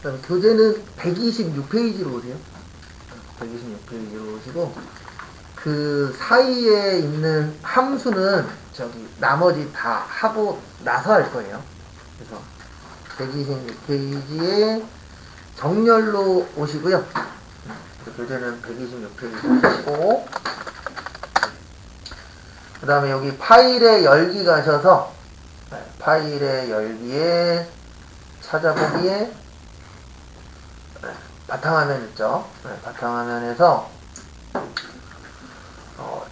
그다음에 교재는 126페이지로 오세요. 126페이지로 오시고 그 사이에 있는 함수는 저기 나머지 다 하고 나서 할 거예요. 그래서 126페이지에 정렬로 오시고요. 교재는 126페이지 오시고 그 다음에 여기 파일에 열기 가셔서 파일에 열기에 찾아보기에 바탕화면 있죠. 바탕화면에서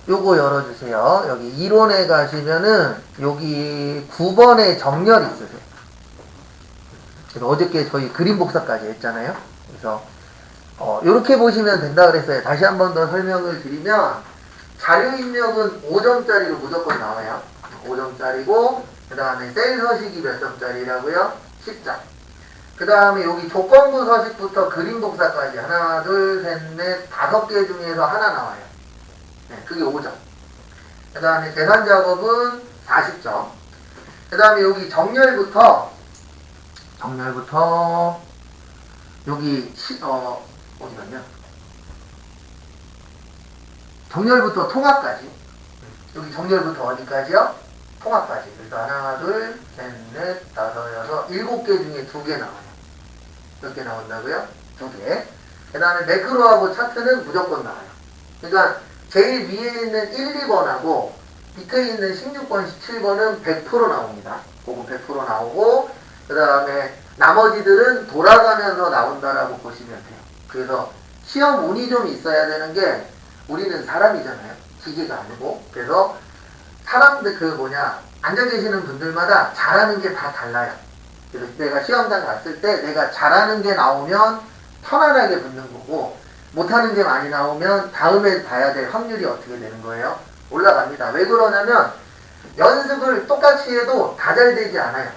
요거 열어주세요. 여기 이론에 가시면은 여기 9번에 정렬 있으세요. 그래서 어저께 저희 그림 복사까지 했잖아요. 그래서 요렇게 보시면 된다 그랬어요. 다시 한 번 더 설명을 드리면 자료 입력은 5점짜리로 무조건 나와요. 5점짜리고 그 다음에 셀 서식이 몇 점짜리라고요? 10점. 그 다음에 여기 조건부 서식부터 그림 복사까지 하나, 둘, 셋, 넷, 5개 중에서 하나 나와요. 네, 그게 5점. 그 다음에 계산 작업은 40점. 그 다음에 여기 정렬부터 여기 어디 갔냐? 정렬부터 통합까지. 여기 정렬부터 어디까지요? 통합까지. 그래서 하나, 둘, 셋, 넷, 다섯, 여섯, 7개 중에 2개 나와요. 몇 개 나온다고요? 2개. 그 다음에 매크로하고 차트는 무조건 나와요. 그러니까 제일 위에 있는 1, 2번하고 밑에 있는 16번, 17번은 100% 나옵니다. 그건 100% 나오고 그 다음에 나머지들은 돌아가면서 나온다라고 보시면 돼요. 그래서 시험 운이 좀 있어야 되는 게 우리는 사람이잖아요. 기계가 아니고. 그래서 사람들 앉아 계시는 분들마다 잘하는 게 다 달라요. 그래서 내가 시험장 갔을 때 내가 잘하는 게 나오면 편안하게 붙는 거고 못하는 게 많이 나오면 다음에 봐야 될 확률이 어떻게 되는 거예요? 올라갑니다. 왜 그러냐면 연습을 똑같이 해도 다 잘 되지 않아요.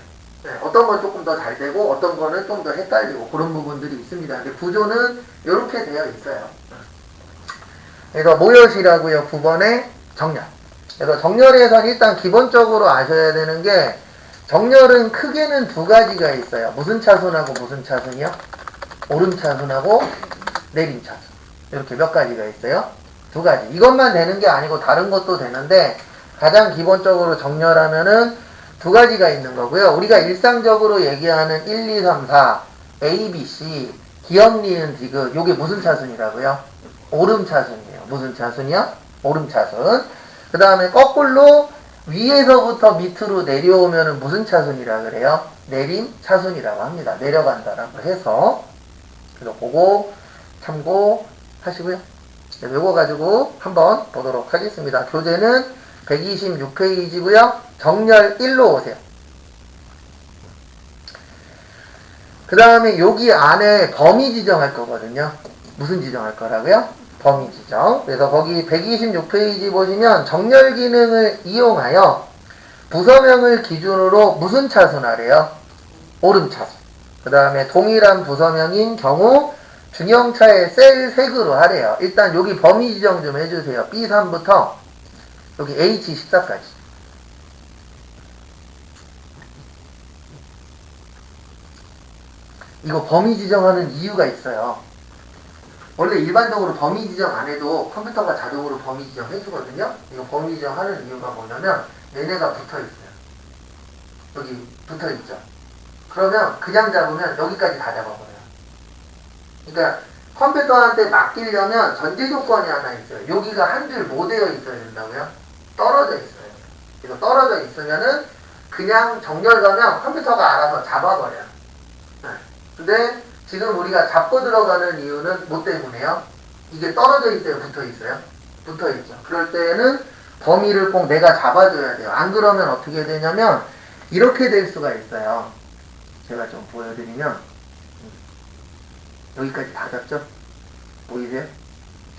네, 어떤 건 조금 더 잘 되고 어떤 거는 좀 더 헷갈리고 그런 부분들이 있습니다. 근데 구조는 이렇게 되어 있어요. 그래서 모여시라고요. 9번에 정렬. 그래서 정렬에선 일단 기본적으로 아셔야 되는 게 정렬은 크게는 2가지가 있어요. 무슨 차순하고 무슨 차순이요? 오름 차순하고 내림 차순. 이렇게 몇 가지가 있어요? 2가지. 이것만 되는 게 아니고 다른 것도 되는데 가장 기본적으로 정렬하면은 2가지가 있는 거고요. 우리가 일상적으로 얘기하는 1, 2, 3, 4, A, B, C, 기역, 니은, 디귿 요게 무슨 차순이라고요? 오름 차순이에요. 무슨 차순이요? 오름 차순. 그 다음에 거꾸로 위에서부터 밑으로 내려오면은 무슨 차순이라 그래요? 내림 차순이라고 합니다. 내려간다라고 해서. 그래서 그거 참고하시고요. 요거 가지고 한번 보도록 하겠습니다. 교재는 126페이지고요. 정렬 1로 오세요. 그 다음에 여기 안에 범위 지정할 거거든요. 무슨 지정할 거라고요? 범위 지정. 그래서 거기 126페이지 보시면 정렬 기능을 이용하여 부서명을 기준으로 무슨 차순 하래요? 오름 차순. 그 다음에 동일한 부서명인 경우 중형차의 셀 색으로 하래요. 일단 여기 범위 지정 좀 해주세요. B3부터 여기 H14까지. 이거 범위 지정하는 이유가 있어요. 원래 일반적으로 범위 지정 안 해도 컴퓨터가 자동으로 범위 지정 해주거든요. 이거 범위 지정하는 이유가 뭐냐면 얘네가 붙어있어요. 여기 붙어있죠. 그러면 그냥 잡으면 여기까지 다 잡아버려요. 그러니까 컴퓨터한테 맡기려면 전제 조건이 하나 있어요. 여기가 한 줄 못 되어 있어야 된다고요? 떨어져 있어요. 그래서 떨어져 있으면은 그냥 정렬 가면 컴퓨터가 알아서 잡아버려요. 네. 근데 지금 우리가 잡고 들어가는 이유는 뭐 때문에요? 이게 떨어져 있어요? 붙어 있어요? 붙어 있죠. 그럴 때에는 범위를 꼭 내가 잡아줘야 돼요. 안 그러면 어떻게 되냐면 이렇게 될 수가 있어요. 제가 좀 보여드리면 여기까지 다 잡죠? 보이세요?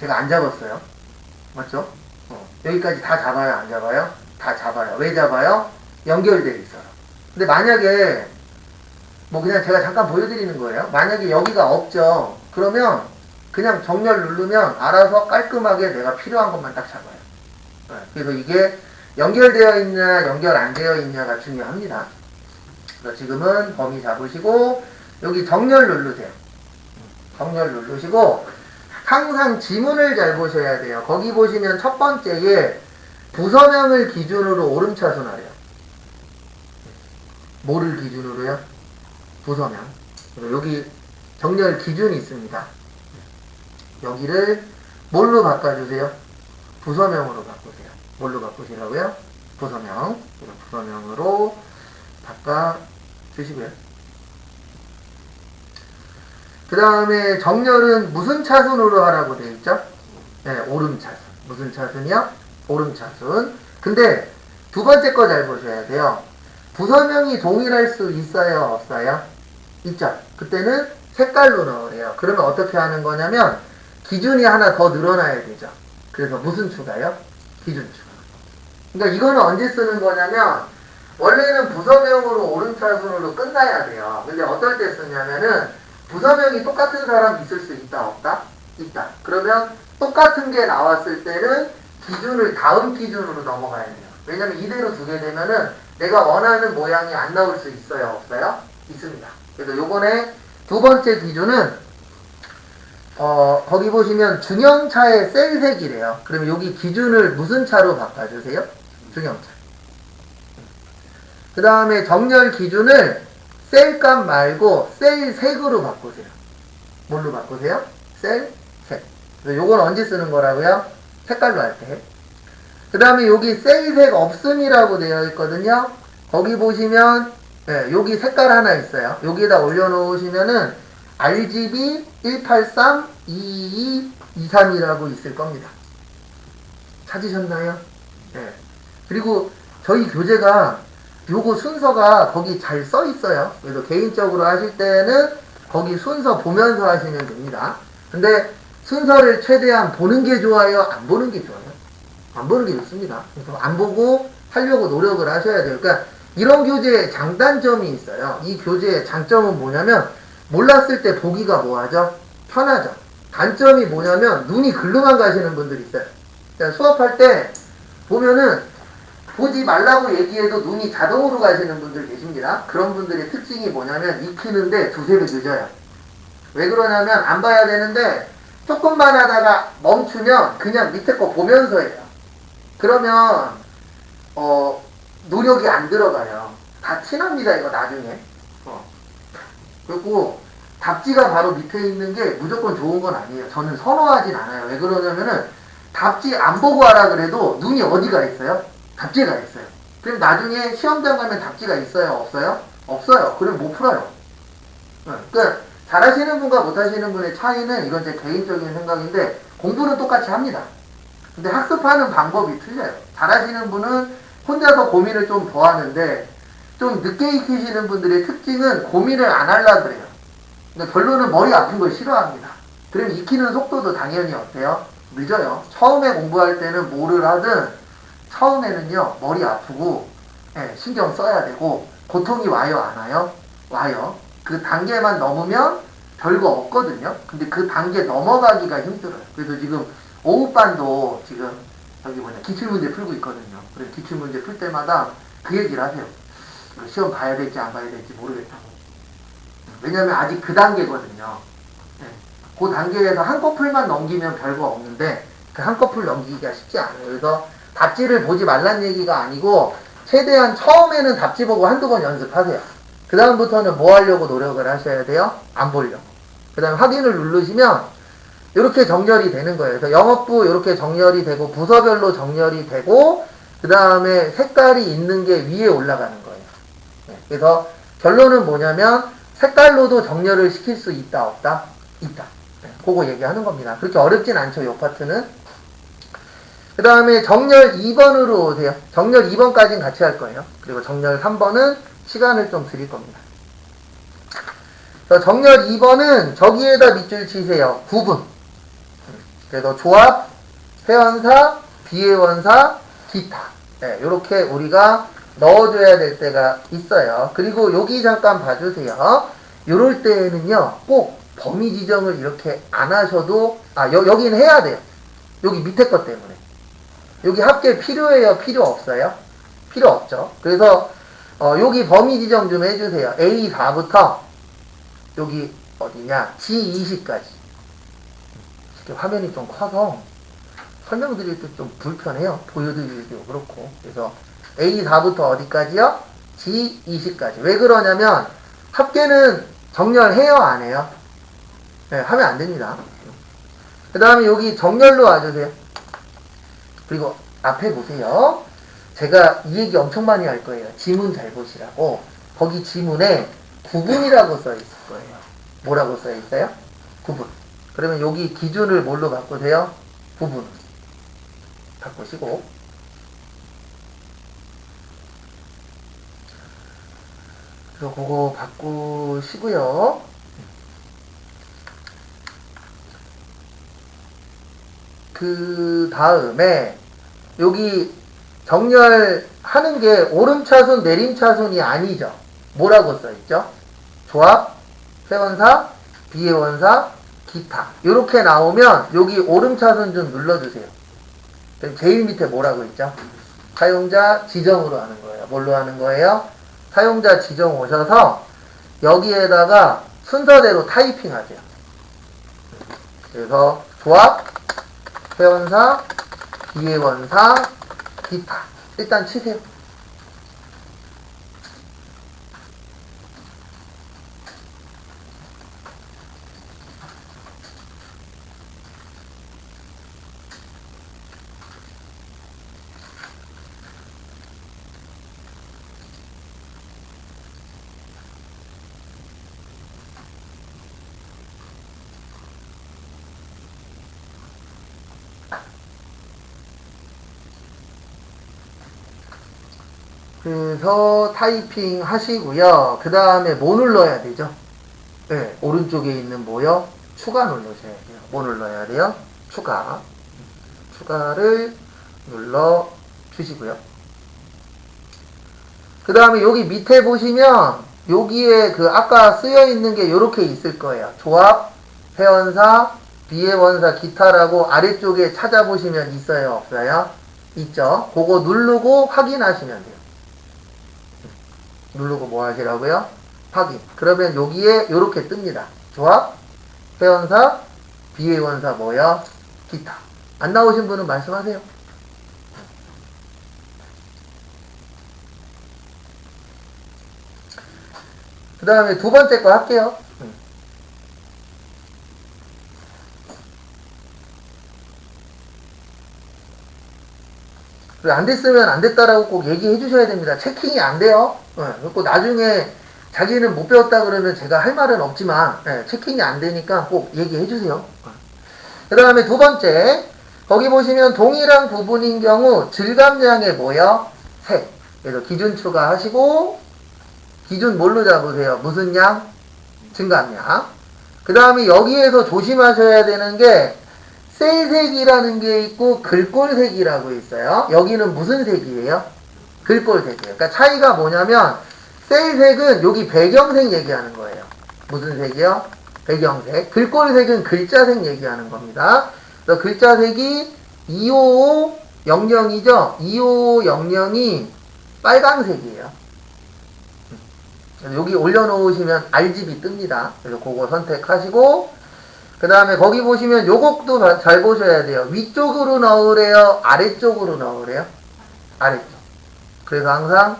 제가 안 잡았어요. 맞죠? 여기까지 다 잡아요? 안 잡아요? 다 잡아요. 왜 잡아요? 연결되어 있어요. 근데 만약에 그냥 제가 잠깐 보여드리는 거예요. 만약에 여기가 없죠. 그러면 그냥 정렬 누르면 알아서 깔끔하게 내가 필요한 것만 딱 잡아요. 그래서 이게 연결되어 있냐 연결 안 되어 있냐가 중요합니다. 그래서 지금은 범위 잡으시고 여기 정렬 누르세요. 정렬 누르시고 항상 지문을 잘 보셔야 돼요. 거기 보시면 첫 번째에 부서명을 기준으로 오름차순 하래요. 뭐를 기준으로요? 부서명. 그리고 여기 정렬 기준이 있습니다. 여기를 뭘로 바꿔주세요? 부서명으로 바꾸세요. 뭘로 바꾸시라고요? 부서명. 부서명으로 바꿔주시고요. 그 다음에 정렬은 무슨 차순으로 하라고 되어 있죠? 네, 오름차순. 무슨 차순이요? 오름차순. 근데 두 번째 거 잘 보셔야 돼요. 부서명이 동일할 수 있어요? 없어요? 있죠? 그때는 색깔로 넣으래요. 그러면 어떻게 하는 거냐면 기준이 하나 더 늘어나야 되죠. 그래서 무슨 추가요? 기준 추가. 그러니까 이거는 언제 쓰는 거냐면 원래는 부서명으로 오름차순으로 끝나야 돼요. 근데 어떨 때 쓰냐면은 부서명이 똑같은 사람 있을 수 있다 없다? 있다. 그러면 똑같은 게 나왔을 때는 기준을 다음 기준으로 넘어가야 돼요. 왜냐면 이대로 두게 되면은 내가 원하는 모양이 안 나올 수 있어요? 없어요? 있습니다. 그래서 요번에 두 번째 기준은 거기 보시면 중형차의 셀색이래요. 그러면 여기 기준을 무슨 차로 바꿔주세요? 중형차. 그 다음에 정렬 기준을 셀값 말고 셀색으로 바꾸세요. 뭘로 바꾸세요? 셀색. 그래서 요건 언제 쓰는 거라고요? 색깔로 할 때. 그 다음에 여기 셀색 없음이라고 되어 있거든요. 거기 보시면 네, 여기 색깔 하나 있어요. 여기에다 올려놓으시면은 RGB 183-222-23이라고 있을 겁니다. 찾으셨나요? 네. 그리고 저희 교재가 요거 순서가 거기 잘 써 있어요. 그래서 개인적으로 하실 때는 거기 순서 보면서 하시면 됩니다. 근데 순서를 최대한 보는 게 좋아요? 안 보는 게 좋아요? 안 보는 게 좋습니다. 그래서 안 보고 하려고 노력을 하셔야 돼요. 그러니까 이런 교재에 장단점이 있어요. 이 교재의 장점은 뭐냐면 몰랐을 때 보기가 뭐하죠? 편하죠. 단점이 뭐냐면 눈이 글로만 가시는 분들이 있어요. 그러니까 수업할 때 보면은 보지 말라고 얘기해도 눈이 자동으로 가시는 분들 계십니다. 그런 분들의 특징이 뭐냐면 익히는데 두세 배 늦어요. 왜 그러냐면 안 봐야 되는데 조금만 하다가 멈추면 그냥 밑에 거 보면서 해요. 그러면 노력이 안 들어가요. 다 티납니다 이거 나중에. 그리고 답지가 바로 밑에 있는 게 무조건 좋은 건 아니에요. 저는 선호하진 않아요. 왜 그러냐면은 답지 안 보고 하라 그래도 눈이 어디가 있어요? 답지가 있어요. 그럼 나중에 시험장 가면 답지가 있어요? 없어요? 없어요. 그럼 못 풀어요. 그러니까 잘하시는 분과 못하시는 분의 차이는 이건 제 개인적인 생각인데 공부는 똑같이 합니다. 근데 학습하는 방법이 틀려요. 잘하시는 분은 혼자서 고민을 좀 더 하는데 좀 늦게 익히시는 분들의 특징은 고민을 안 하려고 그래요. 근데 결론은 머리 아픈 걸 싫어합니다. 그럼 익히는 속도도 당연히 어때요? 늦어요. 처음에 공부할 때는 뭐를 하든 처음에는요 머리 아프고 신경 써야 되고 고통이 와요 안 와요? 와요. 그 단계만 넘으면 별거 없거든요. 근데 그 단계 넘어가기가 힘들어요. 그래서 지금 오후반도 지금 여기 기출문제 풀고 있거든요. 그래서 기출문제 풀 때마다 그 얘기를 하세요. 시험 봐야 될지 안 봐야 될지 모르겠다고. 왜냐면 아직 그 단계거든요. 그 단계에서 한 커플만 넘기면 별거 없는데 그 한 커플 넘기기가 쉽지 않아요. 그래서 답지를 보지 말란 얘기가 아니고 최대한 처음에는 답지 보고 한두 번 연습하세요. 그 다음부터는 뭐 하려고 노력을 하셔야 돼요? 안 보려고. 그 다음에 확인을 누르시면 이렇게 정렬이 되는 거예요. 그래서 영업부 이렇게 정렬이 되고 부서별로 정렬이 되고 그 다음에 색깔이 있는 게 위에 올라가는 거예요. 그래서 결론은 뭐냐면 색깔로도 정렬을 시킬 수 있다 없다? 있다. 그거 얘기하는 겁니다. 그렇게 어렵진 않죠. 이 파트는. 그 다음에 정렬 2번으로 오세요. 정렬 2번까지는 같이 할 거예요. 그리고 정렬 3번은 시간을 좀 드릴 겁니다. 정렬 2번은 저기에다 밑줄 치세요. 구분. 그래서 조합, 회원사, 비회원사, 기타. 이렇게 우리가 넣어줘야 될 때가 있어요. 그리고 여기 잠깐 봐주세요. 이럴 때는요, 꼭 범위 지정을 이렇게 안 하셔도, 여기는 해야 돼요. 여기 밑에 것 때문에. 여기 합계 필요해요? 필요 없어요? 필요 없죠. 그래서, 여기 범위 지정 좀 해주세요. A4부터 여기 어디냐? G20까지. 이렇게 화면이 좀 커서 설명드릴 때 좀 불편해요. 보여드리기도 그렇고. 그래서 A4부터 어디까지요? G20까지. 왜 그러냐면 합계는 정렬해요, 안 해요? 네, 하면 안 됩니다. 그 다음에 여기 정렬로 와주세요. 그리고 앞에 보세요. 제가 이 얘기 엄청 많이 할 거예요. 지문 잘 보시라고. 거기 지문에 구분이라고 써 있을 거예요. 뭐라고 써 있어요? 구분. 그러면 여기 기준을 뭘로 바꾸세요? 구분. 바꾸시고. 그래서 그거 바꾸시고요. 그 다음에 여기 정렬하는 게 오름차순, 내림차순이 아니죠. 뭐라고 써있죠? 조합, 회원사, 비회원사, 기타. 이렇게 나오면 여기 오름차순 좀 눌러주세요. 제일 밑에 뭐라고 있죠? 사용자 지정으로 하는 거예요. 뭘로 하는 거예요? 사용자 지정 오셔서 여기에다가 순서대로 타이핑 하세요. 그래서 조합, 회원사, 비회원사, 기타. 일단 치세요. 그래서 타이핑 하시고요. 그 다음에 뭐 눌러야 되죠? 네, 오른쪽에 있는 뭐요? 추가 눌러셔야 돼요. 뭐 눌러야 돼요? 추가. 추가를 눌러 주시고요. 그 다음에 여기 밑에 보시면 여기에 그 아까 쓰여 있는 게 이렇게 있을 거예요. 조합, 회원사, 비회원사, 기타라고 아래쪽에 찾아보시면 있어요? 없어요? 있죠? 그거 누르고 확인하시면 돼요. 누르고 뭐 하시라고요? 확인. 그러면 여기에 이렇게 뜹니다. 조합, 회원사, 비회원사 뭐요? 기타. 안 나오신 분은 말씀하세요. 그 다음에 두 번째 거 할게요. 안 됐으면 안 됐다라고 꼭 얘기해 주셔야 됩니다. 체킹이 안 돼요. 그리고 나중에 자기는 못 배웠다 그러면 제가 할 말은 없지만 체킹이 안 되니까 꼭 얘기해 주세요. 그 다음에 두 번째 거기 보시면 동일한 부분인 경우 질감량의 뭐요? 색. 그래서 기준 추가하시고 기준 뭘로 잡으세요? 무슨 양? 증감량. 그 다음에 여기에서 조심하셔야 되는 게 셀색이라는 게 있고 글꼴색이라고 있어요. 여기는 무슨 색이에요? 글꼴색이에요. 그러니까 차이가 뭐냐면 셀색은 여기 배경색 얘기하는 거예요. 무슨 색이요? 배경색. 글꼴색은 글자색 얘기하는 겁니다. 그래서 글자색이 2500이죠? 2500이 빨강색이에요. 여기 올려놓으시면 RGB 뜹니다. 그래서 그거 선택하시고 그 다음에 거기 보시면 요것도 잘 보셔야 돼요. 위쪽으로 넣으래요? 아래쪽으로 넣으래요? 아래쪽. 그래서 항상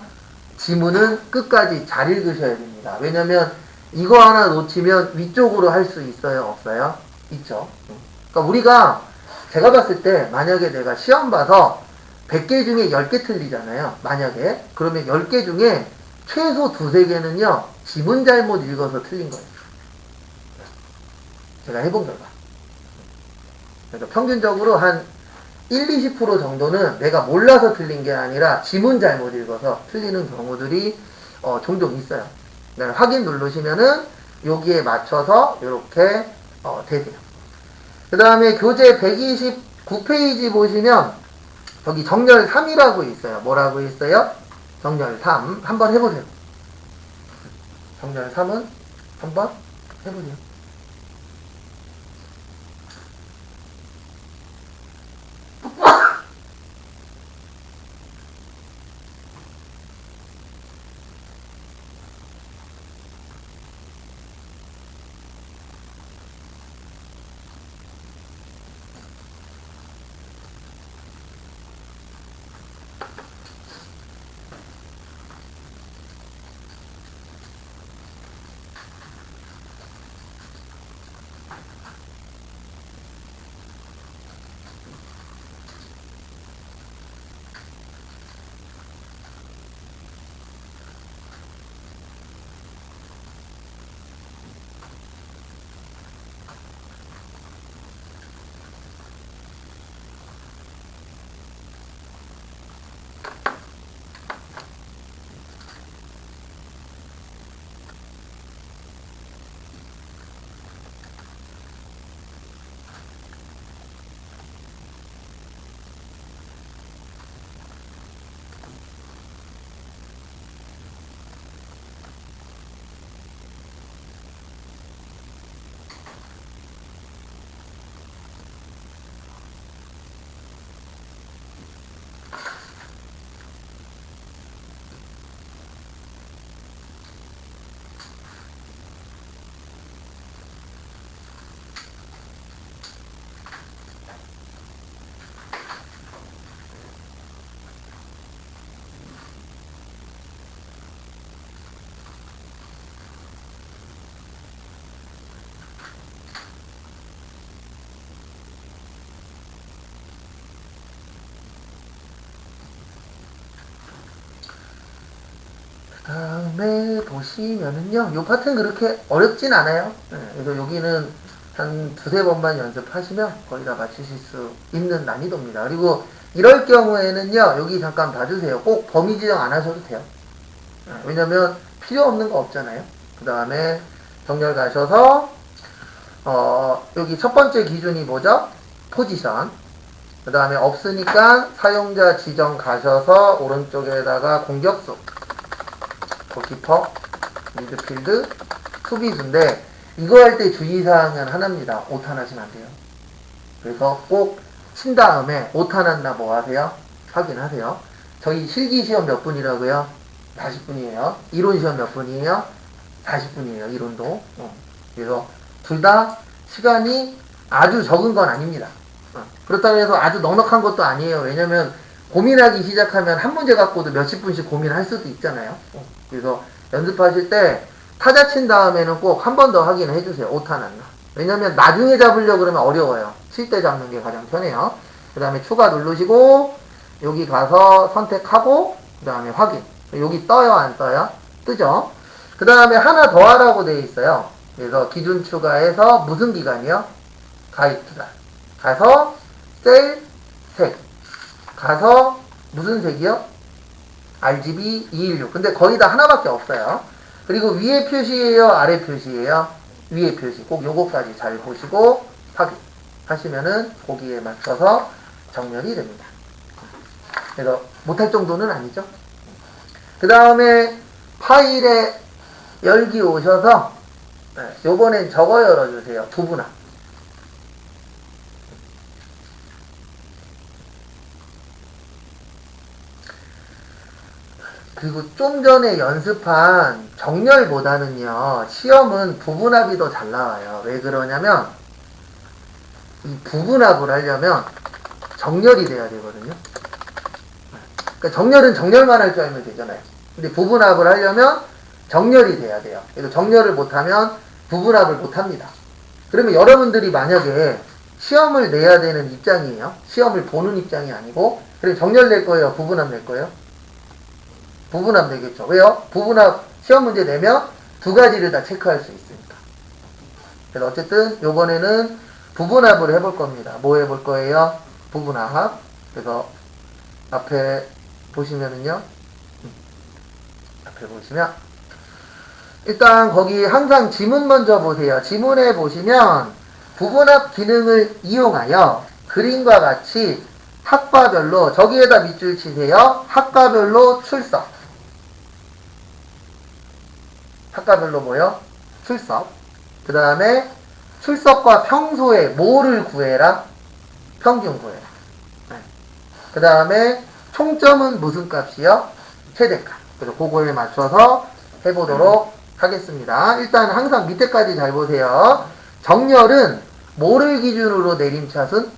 지문은 끝까지 잘 읽으셔야 됩니다. 왜냐면 이거 하나 놓치면 위쪽으로 할 수 있어요? 없어요? 있죠. 그러니까 우리가 제가 봤을 때 만약에 내가 시험 봐서 100개 중에 10개 틀리잖아요. 만약에. 그러면 10개 중에 최소 2~3개는요. 지문 잘못 읽어서 틀린 거예요. 제가 해본 결과. 그러니까 평균적으로 한 1~20% 정도는 내가 몰라서 틀린 게 아니라 지문 잘못 읽어서 틀리는 경우들이 종종 있어요. 그러니까 확인 누르시면은 여기에 맞춰서 이렇게 되세요. 그 다음에 교재 129페이지 보시면 여기 정렬 3이라고 있어요. 뭐라고 있어요? 정렬 3. 한번 해보세요. 정렬 3은 한번 해보세요. 다음에 보시면은요, 요 파트는 그렇게 어렵진 않아요. 그래서 여기는 한 두세 번만 연습하시면 거의 다 맞추실 수 있는 난이도입니다. 그리고 이럴 경우에는요, 여기 잠깐 봐주세요. 꼭 범위 지정 안 하셔도 돼요. 왜냐면 필요 없는 거 없잖아요. 그 다음에 정렬 가셔서 여기 첫 번째 기준이 뭐죠? 포지션. 그 다음에 없으니까 사용자 지정 가셔서 오른쪽에다가 공격수, 골키퍼, 미드필드, 수비수인데 이거 할 때 주의사항은 하나입니다. 오탄하시면 안 돼요. 그래서 꼭 친 다음에 오탄했나 뭐 하세요? 확인하세요. 저희 실기 시험 몇 분이라고요? 40분이에요. 이론 시험 몇 분이에요? 40분이에요. 이론도. 그래서 둘 다 시간이 아주 적은 건 아닙니다. 그렇다고 해서 아주 넉넉한 것도 아니에요. 왜냐면 고민하기 시작하면 한 문제 갖고도 몇십 분씩 고민할 수도 있잖아요. 그래서 연습하실 때 타자 친 다음에는 꼭 한 번 더 확인해 주세요. 오타 났나. 왜냐면 나중에 잡으려고 그러면 어려워요. 칠 때 잡는 게 가장 편해요. 그 다음에 추가 누르시고 여기 가서 선택하고 그 다음에 확인. 여기 떠요 안 떠요? 뜨죠? 그 다음에 하나 더 하라고 되어 있어요. 그래서 기준 추가해서 무슨 기간이요? 가입 기간. 가서 셀 색. 가서 무슨 색이요? RGB 216. 근데 거의 다 하나밖에 없어요. 그리고 위에 표시예요? 아래 표시예요? 위에 표시. 꼭 요거까지 잘 보시고 확인하시면은 거기에 맞춰서 정렬이 됩니다. 그래서 못할 정도는 아니죠. 그 다음에 파일에 열기 오셔서 요번엔 저거 열어주세요. 부분합. 그리고 좀 전에 연습한 정렬보다는요, 시험은 부분합이 더 잘 나와요. 왜 그러냐면, 이 부분합을 하려면 정렬이 돼야 되거든요. 그러니까 정렬은 정렬만 할 줄 알면 되잖아요. 근데 부분합을 하려면 정렬이 돼야 돼요. 그래서 정렬을 못하면 부분합을 못합니다. 그러면 여러분들이 만약에 시험을 내야 되는 입장이에요. 시험을 보는 입장이 아니고, 그럼 정렬 낼 거예요? 부분합 낼 거예요? 부분합 되겠죠. 왜요? 부분합 시험 문제 내면 두 가지를 다 체크할 수 있으니까. 그래서 어쨌든 요번에는 부분합을 해볼 겁니다. 뭐 해볼 거예요? 부분합. 그래서 앞에 보시면은요. 앞에 보시면 일단 거기 항상 지문 먼저 보세요. 지문에 보시면 부분합 기능을 이용하여 그림과 같이 학과별로 저기에다 밑줄 치세요. 학과별로 출석. 학과별로 뭐요? 출석. 그 다음에 출석과 평소에 뭐를 구해라? 평균 구해라. 그 다음에 총점은 무슨 값이요? 최대값. 그래서 그거에 맞춰서 해보도록 하겠습니다. 일단 항상 밑에까지 잘 보세요. 정렬은 뭐를 기준으로 내림차순?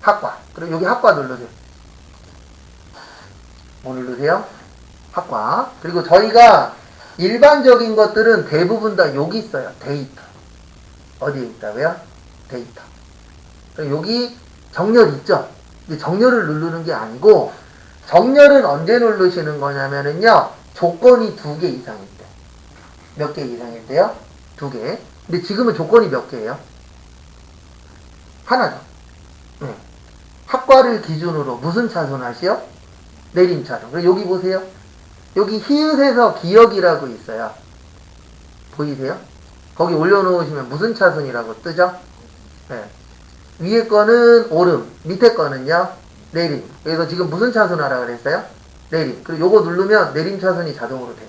학과. 그리고 여기 학과 누르세요. 뭐 누르세요? 학과. 그리고 저희가 일반적인 것들은 대부분 다 여기 있어요. 데이터. 어디에 있다고요? 데이터. 그럼 여기 정렬 있죠? 근데 정렬을 누르는 게 아니고 정렬은 언제 누르시는 거냐면은요. 조건이 2개 이상일 때. 몇 개 이상일 때요? 2개. 근데 지금은 조건이 몇 개예요? 하나죠. 네. 학과를 기준으로 무슨 차순하시요? 내림 차순. 그럼 여기 보세요. 여기 히읗에서 기억이라고 있어요. 보이세요? 거기 올려놓으시면 무슨 차순이라고 뜨죠? 네. 위에 거는 오름, 밑에 거는요? 내림. 그래서 지금 무슨 차순 하라 그랬어요? 내림. 그리고 요거 누르면 내림 차순이 자동으로 돼요.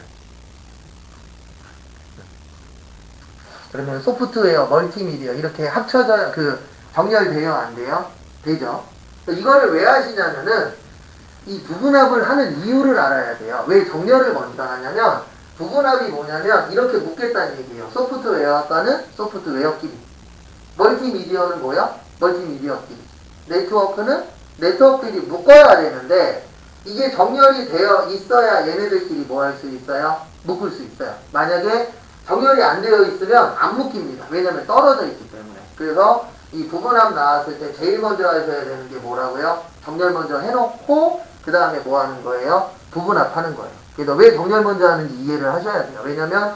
그러면 소프트웨어, 멀티미디어 이렇게 합쳐져 정렬돼요, 안 돼요? 되죠. 이거를 왜 하시냐면은 이 부분합을 하는 이유를 알아야 돼요. 왜 정렬을 먼저 하냐면 부분합이 뭐냐면 이렇게 묶겠다는 얘기예요. 소프트웨어학과는 소프트웨어끼리, 멀티미디어는 뭐야? 멀티미디어끼리, 네트워크는 네트워크끼리 묶어야 되는데 이게 정렬이 되어 있어야 얘네들끼리 뭐 할 수 있어요? 묶을 수 있어요. 만약에 정렬이 안 되어 있으면 안 묶입니다. 왜냐면 떨어져 있기 때문에. 그래서 이 부분합 나왔을 때 제일 먼저 하셔야 되는 게 뭐라고요? 정렬 먼저 해놓고 그 다음에 뭐 하는 거예요? 부분합 하는 거예요. 그래서 왜 정렬 먼저 하는지 이해를 하셔야 돼요. 왜냐면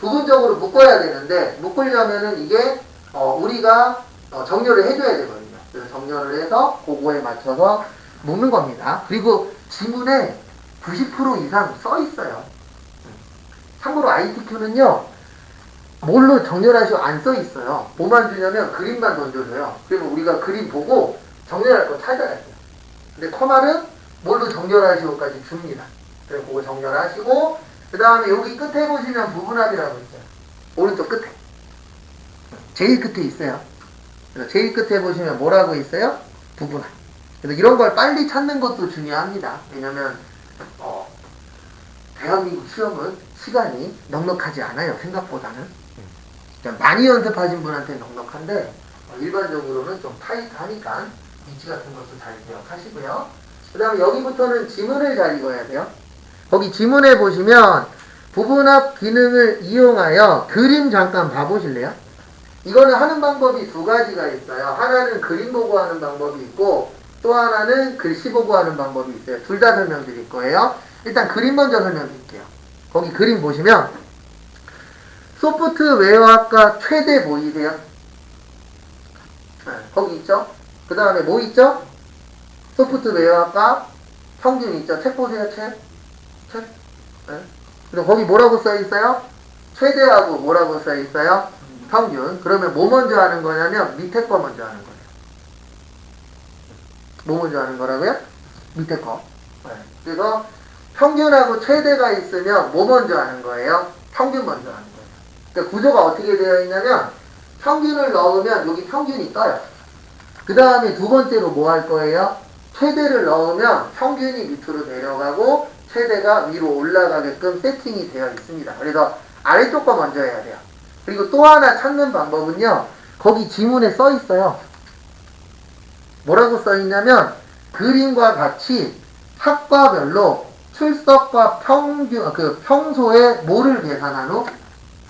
부분적으로 묶어야 되는데 묶으려면은 이게 우리가 정렬을 해줘야 되거든요. 그래서 정렬을 해서 그거에 맞춰서 묶는 겁니다. 그리고 지문에 90% 이상 써 있어요. 참고로 ITQ는요, 뭘로 정렬하시오 안 써 있어요. 뭐만 주냐면 그림만 던져줘요. 그러면 우리가 그림 보고 정렬할 거 찾아야 돼요. 근데 커말은 뭘로 정렬하시오까지 줍니다. 그래서 그거 정렬하시고, 그 다음에 여기 끝에 보시면 부분합이라고 있어요. 오른쪽 끝에. 제일 끝에 있어요. 그래서 제일 끝에 보시면 뭐라고 있어요? 부분합. 그래서 이런 걸 빨리 찾는 것도 중요합니다. 왜냐면, 대한민국 시험은 시간이 넉넉하지 않아요. 생각보다는. 그러니까 많이 연습하신 분한테는 넉넉한데 일반적으로는 좀 타이트하니까 위치 같은 것도 잘 기억하시고요. 그 다음에 여기부터는 지문을 잘 읽어야 돼요. 거기 지문에 보시면 부분합 기능을 이용하여 그림 잠깐 봐보실래요? 이거는 하는 방법이 2가지가 있어요. 하나는 그림 보고 하는 방법이 있고 또 하나는 글씨 보고 하는 방법이 있어요. 둘 다 설명드릴 거예요. 일단 그림 먼저 설명드릴게요. 거기 그림 보시면 소프트웨어학과 최대 보이세요? 네, 거기 있죠? 그 다음에 뭐 있죠? 소프트웨어학과 평균 있죠? 책 보세요, 책. 네. 그럼 거기 뭐라고 써 있어요? 최대하고 뭐라고 써 있어요? 평균. 그러면 뭐 먼저 하는 거냐면 밑에 거 먼저 하는 거예요. 뭐 먼저 하는 거라고요? 밑에 거. 네. 그래서 평균하고 최대가 있으면 뭐 먼저 하는 거예요? 평균 먼저 하는 거예요. 그러니까 구조가 어떻게 되어 있냐면 평균을 넣으면 여기 평균이 떠요. 그 다음에 두 번째로 뭐 할 거예요? 최대를 넣으면 평균이 밑으로 내려가고 최대가 위로 올라가게끔 세팅이 되어 있습니다. 그래서 아래쪽 거 먼저 해야 돼요. 그리고 또 하나 찾는 방법은요. 거기 지문에 써 있어요. 뭐라고 써 있냐면 그림과 같이 학과별로 출석과 평균, 평소에 뭐를 계산한 후?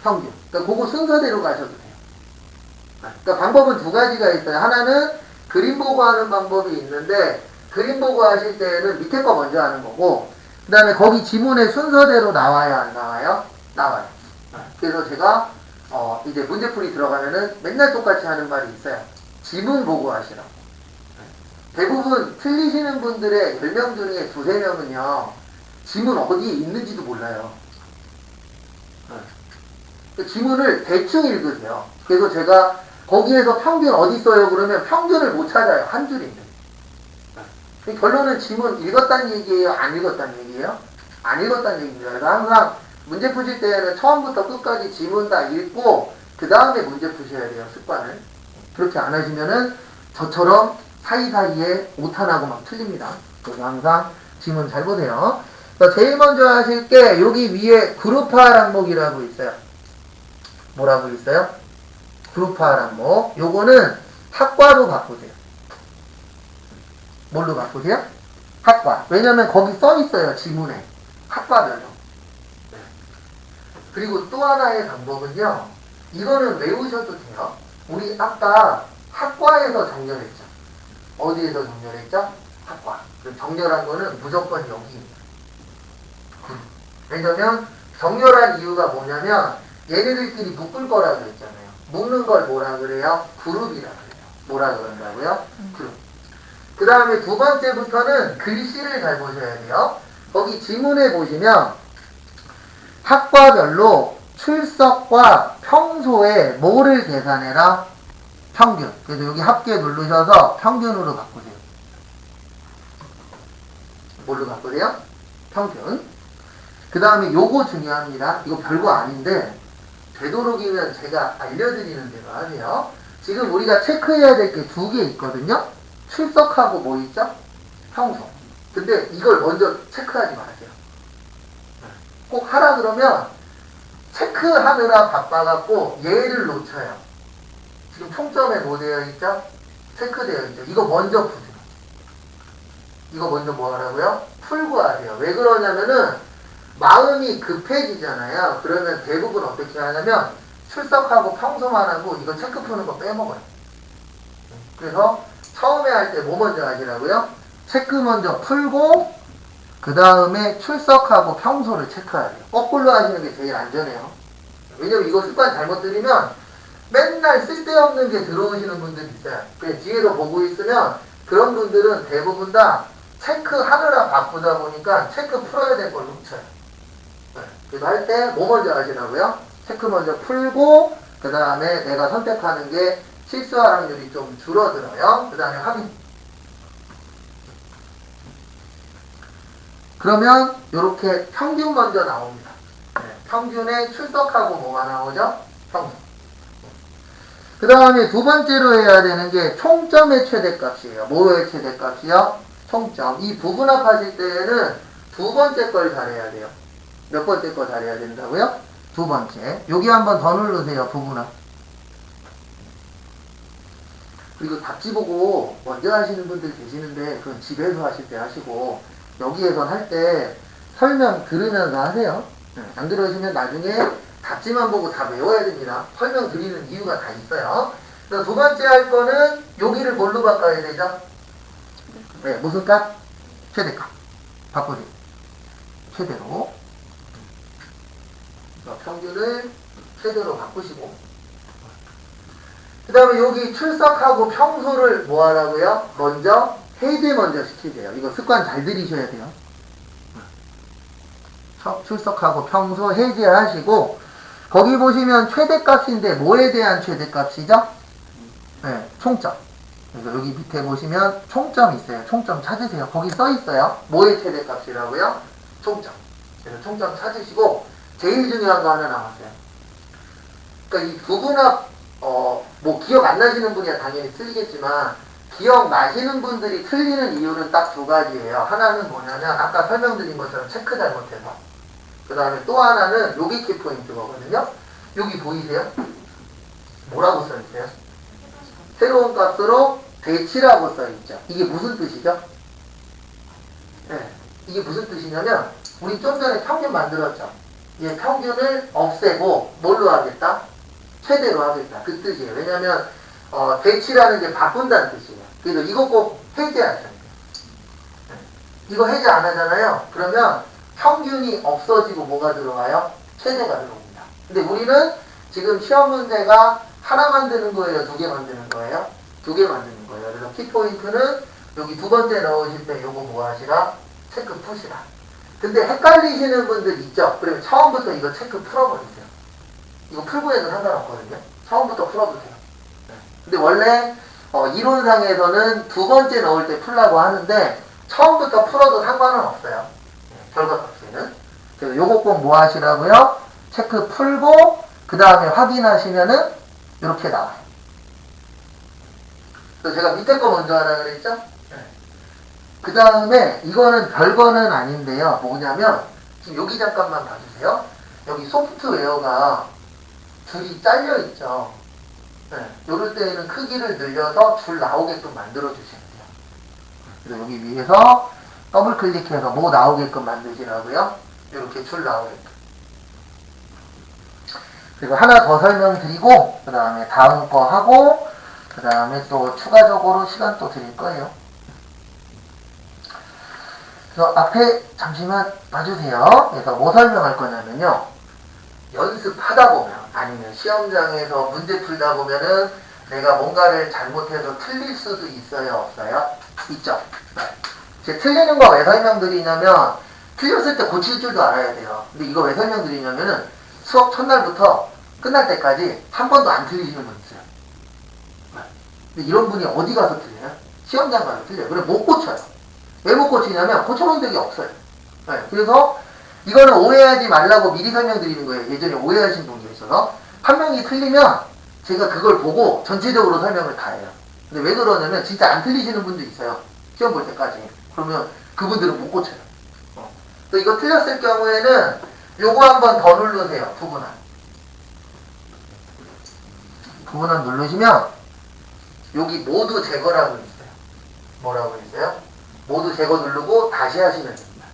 평균. 그러니까 그거 순서대로 가셔도 돼요. 그러니까 방법은 2가지가 있어요. 하나는 그림 보고 하는 방법이 있는데 그림 보고 하실 때는 밑에 거 먼저 하는 거고 그 다음에 거기 지문의 순서대로 나와요, 안 나와요? 나와요. 그래서 제가 이제 문제풀이 들어가면은 맨날 똑같이 하는 말이 있어요. 지문 보고 하시라고. 대부분 틀리시는 분들의 10명 중에 2~3명은요 지문 어디에 있는지도 몰라요. 지문을 대충 읽으세요. 그래서 제가 거기에서 평균 어디 있어요? 그러면 평균을 못 찾아요. 한 줄인데. 결론은 지문 읽었다는 얘기예요? 안 읽었다는 얘기예요? 안 읽었다는 얘기입니다. 그래서 항상 문제 푸실 때는 처음부터 끝까지 지문 다 읽고 그 다음에 문제 푸셔야 돼요. 습관을. 그렇게 안 하시면은 저처럼 사이사이에 오탄하고 막 틀립니다. 그래서 항상 지문 잘 보세요. 제일 먼저 하실 게 여기 위에 그룹화 항목이라고 있어요. 뭐라고 있어요? 그룹화 항목. 요거는 학과로 바꾸세요. 뭘로 바꾸세요? 학과. 왜냐면 거기 써 있어요. 지문에. 학과별로. 그리고 또 하나의 방법은요. 이거는 외우셔도 돼요. 우리 아까 학과에서 정렬했죠. 어디에서 정렬했죠? 학과. 정렬한 거는 무조건 여기입니다. 왜냐면 정렬한 이유가 뭐냐면 얘네들끼리 묶을 거라고 했잖아요. 묶는 걸 뭐라 그래요? 그룹이라 그래요. 뭐라 그런다고요? 그룹. 그 다음에 두 번째부터는 글씨를 잘 보셔야 돼요. 거기 지문에 보시면 학과별로 출석과 평소에 뭐를 계산해라? 평균. 그래서 여기 합계 누르셔서 평균으로 바꾸세요. 뭘로 바꾸세요? 평균. 그 다음에 요거 중요합니다. 이거 별거 아닌데 되도록이면 제가 알려드리는 대로 하세요. 지금 우리가 체크해야 될 게 두 개 있거든요. 출석하고 뭐 있죠? 평소. 근데 이걸 먼저 체크하지 마세요. 꼭 하라 그러면 체크하느라 바빠갖고 얘를 놓쳐요. 지금 총점에 뭐 되어 있죠? 체크되어 있죠. 이거 먼저 푸세요. 이거 먼저 뭐 하라고요? 풀고 하세요. 왜 그러냐면은 마음이 급해지잖아요. 그러면 대부분 어떻게 하냐면 출석하고 평소만 하고 이거 체크 푸는 거 빼먹어요. 그래서 처음에 할 때 뭐 먼저 하시라고요? 체크 먼저 풀고 그 다음에 출석하고 평소를 체크해야 돼요. 거꾸로 하시는 게 제일 안전해요. 왜냐면 이거 습관 잘못 들이면 맨날 쓸데없는 게 들어오시는 분들이 있어요. 그냥 뒤에서 보고 있으면 그런 분들은 대부분 다 체크하느라 바쁘다 보니까 체크 풀어야 될 걸 놓쳐요. 그래서 할 때 뭐 먼저 하시라고요? 체크 먼저 풀고 그 다음에 내가 선택하는 게 실수할 확률이 좀 줄어들어요. 그 다음에 확인. 그러면 이렇게 평균 먼저 나옵니다. 평균에 출석하고 뭐가 나오죠? 평균. 그 다음에 두 번째로 해야 되는 게 총점의 최대값이에요. 뭐의 최대값이요? 총점. 이 부분합 하실 때에는 두 번째 걸 잘해야 돼요. 몇 번째 거 잘해야 된다고요? 두 번째. 여기 한번 더 누르세요. 부분합. 그리고 답지 보고 먼저 하시는 분들 계시는데 그건 집에서 하실 때 하시고 여기에서 할 때 설명 들으면서 하세요. 안 들으시면 나중에 답지만 보고 다 외워야 됩니다. 설명 드리는 이유가 다 있어요. 그래서 두 번째 할 거는 여기를 뭘로 바꿔야 되죠? 네, 무슨 값? 최대값. 바꾸세요. 최대로. 평균을 최대로 바꾸시고 그 다음에 여기 출석하고 평소를 뭐 하라고요? 먼저 해제 먼저 시키세요. 이거 습관 잘 들이셔야 돼요. 출석하고 평소 해제하시고 거기 보시면 최대값인데 뭐에 대한 최대값이죠? 네, 총점. 그래서 여기 밑에 보시면 총점 있어요. 총점 찾으세요. 거기 써 있어요. 뭐의 최대값이라고요? 총점. 그래서 총점 찾으시고 제일 중요한 거 하나 남았어요. 그러니까 이 부분합 뭐 기억 안 나시는 분이야 당연히 틀리겠지만 기억 나시는 분들이 틀리는 이유는 딱 두 가지예요. 하나는 뭐냐면 아까 설명드린 것처럼 체크 잘못해서 그 다음에 또 하나는 여기 키포인트거든요. 여기 보이세요? 뭐라고 써있어요? 새로운 값으로 대치라고 써있죠. 이게 무슨 뜻이죠? 네, 이게 무슨 뜻이냐면 우리 좀 전에 평균 만들었죠. 이 평균을 없애고 뭘로 하겠다? 최대로 하겠다. 그 뜻이에요. 왜냐하면 대치라는 게 바꾼다는 뜻이에요. 그래서 이거 꼭 해제하셔야 돼요. 이거 해제 안 하잖아요. 그러면 평균이 없어지고 뭐가 들어와요? 최대가 들어옵니다. 근데 우리는 지금 시험 문제가 하나 만드는 거예요? 두 개 만드는 거예요? 두 개 만드는 거예요. 그래서 키포인트는 여기 두 번째 넣으실 때 요거 뭐 하시라? 체크 푸시라. 근데 헷갈리시는 분들 있죠? 그러면 처음부터 이거 체크 풀어버리세요. 이거 풀고 해도 상관없거든요. 처음부터 풀어도 돼요. 근데 원래 이론상에서는 두 번째 넣을 때 풀라고 하는데 처음부터 풀어도 상관은 없어요. 결과값에는. 그래서 요거 꼭 뭐 하시라고요? 체크 풀고 그 다음에 확인하시면은 이렇게 나와요. 그래서 제가 밑에 거 먼저 하라 그랬죠? 그 다음에 이거는 별거는 아닌데요. 뭐냐면 지금 여기 잠깐만 봐주세요. 여기 소프트웨어가 줄이 잘려 있죠. 이럴 때에는 크기를 늘려서 줄 나오게끔 만들어 주시면 돼요. 그래서 여기 위에서 더블 클릭해서 뭐 나오게끔 만드시라고요? 이렇게 줄 나오게끔. 그리고 하나 더 설명드리고 그 다음에 다음 거 하고 그 다음에 또 추가적으로 시간 또 드릴 거예요. 그래서 앞에 잠시만 봐주세요. 그래서 뭐 설명할 거냐면요. 연습하다 보면 아니면 시험장에서 문제 풀다 보면은 내가 뭔가를 잘못해서 틀릴 수도 있어요, 없어요? 있죠. 제 틀리는 거 왜 설명드리냐면 틀렸을 때 고칠 줄도 알아야 돼요. 근데 이거 왜 설명드리냐면은 수업 첫날부터 끝날 때까지 한 번도 안 틀리시는 분 있어요. 근데 이런 분이 어디 가서 틀려요? 시험장 가서 틀려요. 그럼 못 고쳐요. 왜 못 고치냐면 고쳐본 적이 없어요. 그래서 이거는 오해하지 말라고 미리 설명드리는 거예요. 예전에 오해하신 분이 있어서 한 명이 틀리면 제가 그걸 보고 전체적으로 설명을 다 해요. 근데 왜 그러냐면 진짜 안 틀리시는 분도 있어요. 시험 볼 때까지. 그러면 그분들은 못 고쳐요. 또 이거 틀렸을 경우에는 요거 한번 더 누르세요. 부분한. 부분한 누르시면 여기 모두 제거라고 있어요. 뭐라고 있어요? 모두 제거 누르고 다시 하시면 됩니다.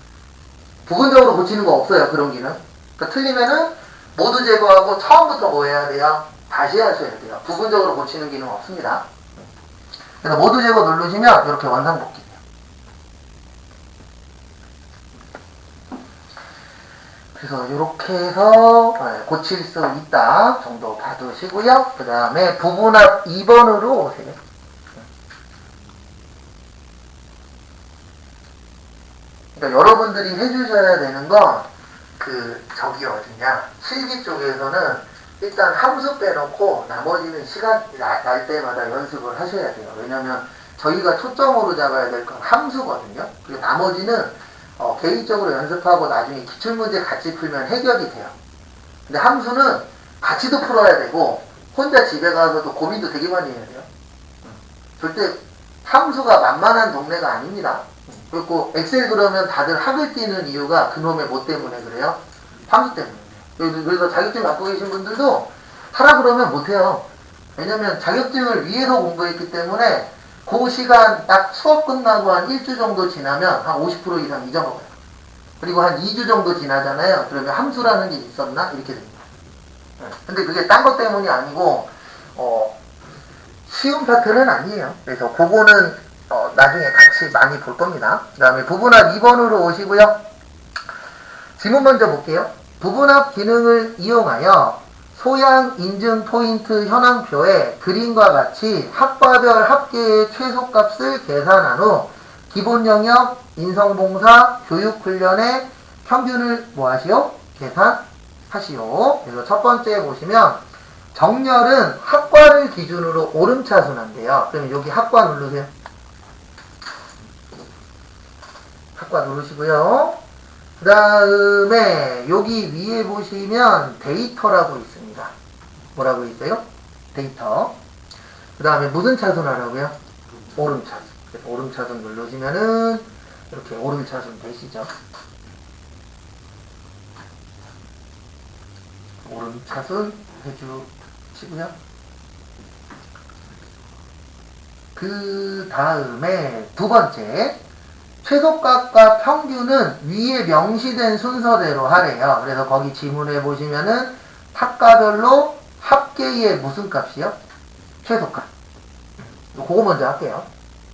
부분적으로 고치는 거 없어요. 그런 기능. 그러니까 틀리면은 모두 제거하고 처음부터 뭐 해야 돼요? 다시 하셔야 돼요. 부분적으로 고치는 기능 없습니다. 그래서 모두 제거 누르시면 이렇게 원상복귀 돼요. 그래서 이렇게 해서 고칠 수 있다 정도 봐두시고요. 그 다음에 부분합 2번으로 오세요. 그러니까 여러분들이 해주셔야 되는 건 저기 어디냐 실기 쪽에서는 일단 함수 빼놓고 나머지는 시간 날 때마다 연습을 하셔야 돼요. 왜냐면 저희가 초점으로 잡아야 될 건 함수거든요. 그리고 나머지는 개인적으로 연습하고 나중에 기출문제 같이 풀면 해결이 돼요. 근데 함수는 같이도 풀어야 되고 혼자 집에 가서도 고민도 되게 많이 해야 돼요. 절대 함수가 만만한 동네가 아닙니다. 그리고 엑셀 그러면 다들 학을 띄는 이유가 그놈의 뭐 때문에 그래요? 함수 때문에. 그래서 자격증 갖고 계신 분들도 하라 그러면 못해요. 왜냐면 자격증을 위해서 공부했기 때문에 그 시간 딱 수업 끝나고 한 1주 정도 지나면 한 50% 이상 잊어먹어요. 그리고 한 2주 정도 지나잖아요. 그러면 함수라는 게 있었나? 이렇게 됩니다. 근데 그게 딴 것 때문이 아니고 쉬운 파트는 아니에요. 그래서 그거는 나중에 같이 많이 볼 겁니다. 그 다음에 부분합 2번으로 오시고요. 지문 먼저 볼게요. 부분합 기능을 이용하여 소양 인증 포인트 현황표에 그림과 같이 학과별 합계의 최소값을 계산한 후 기본 영역, 인성봉사, 교육훈련의 평균을 뭐 하시오? 계산하시오. 그래서 첫 번째 보시면 정렬은 학과를 기준으로 오름차순한데요. 그럼 여기 학과 누르세요. 학과 누르시고요. 그 다음에 여기 위에 보시면 데이터라고 있습니다. 뭐라고 있어요? 데이터. 그 다음에 무슨 차순 하라고요? 오름차순. 그래서 오름차순 누르시면은 이렇게 오름차순 되시죠? 오름차순 해주시고요. 그 다음에 두 번째 최소값과 평균은 위에 명시된 순서대로 하래요. 그래서 거기 지문에 보시면은 학과별로 합계의 무슨 값이요? 최소값. 그거 먼저 할게요.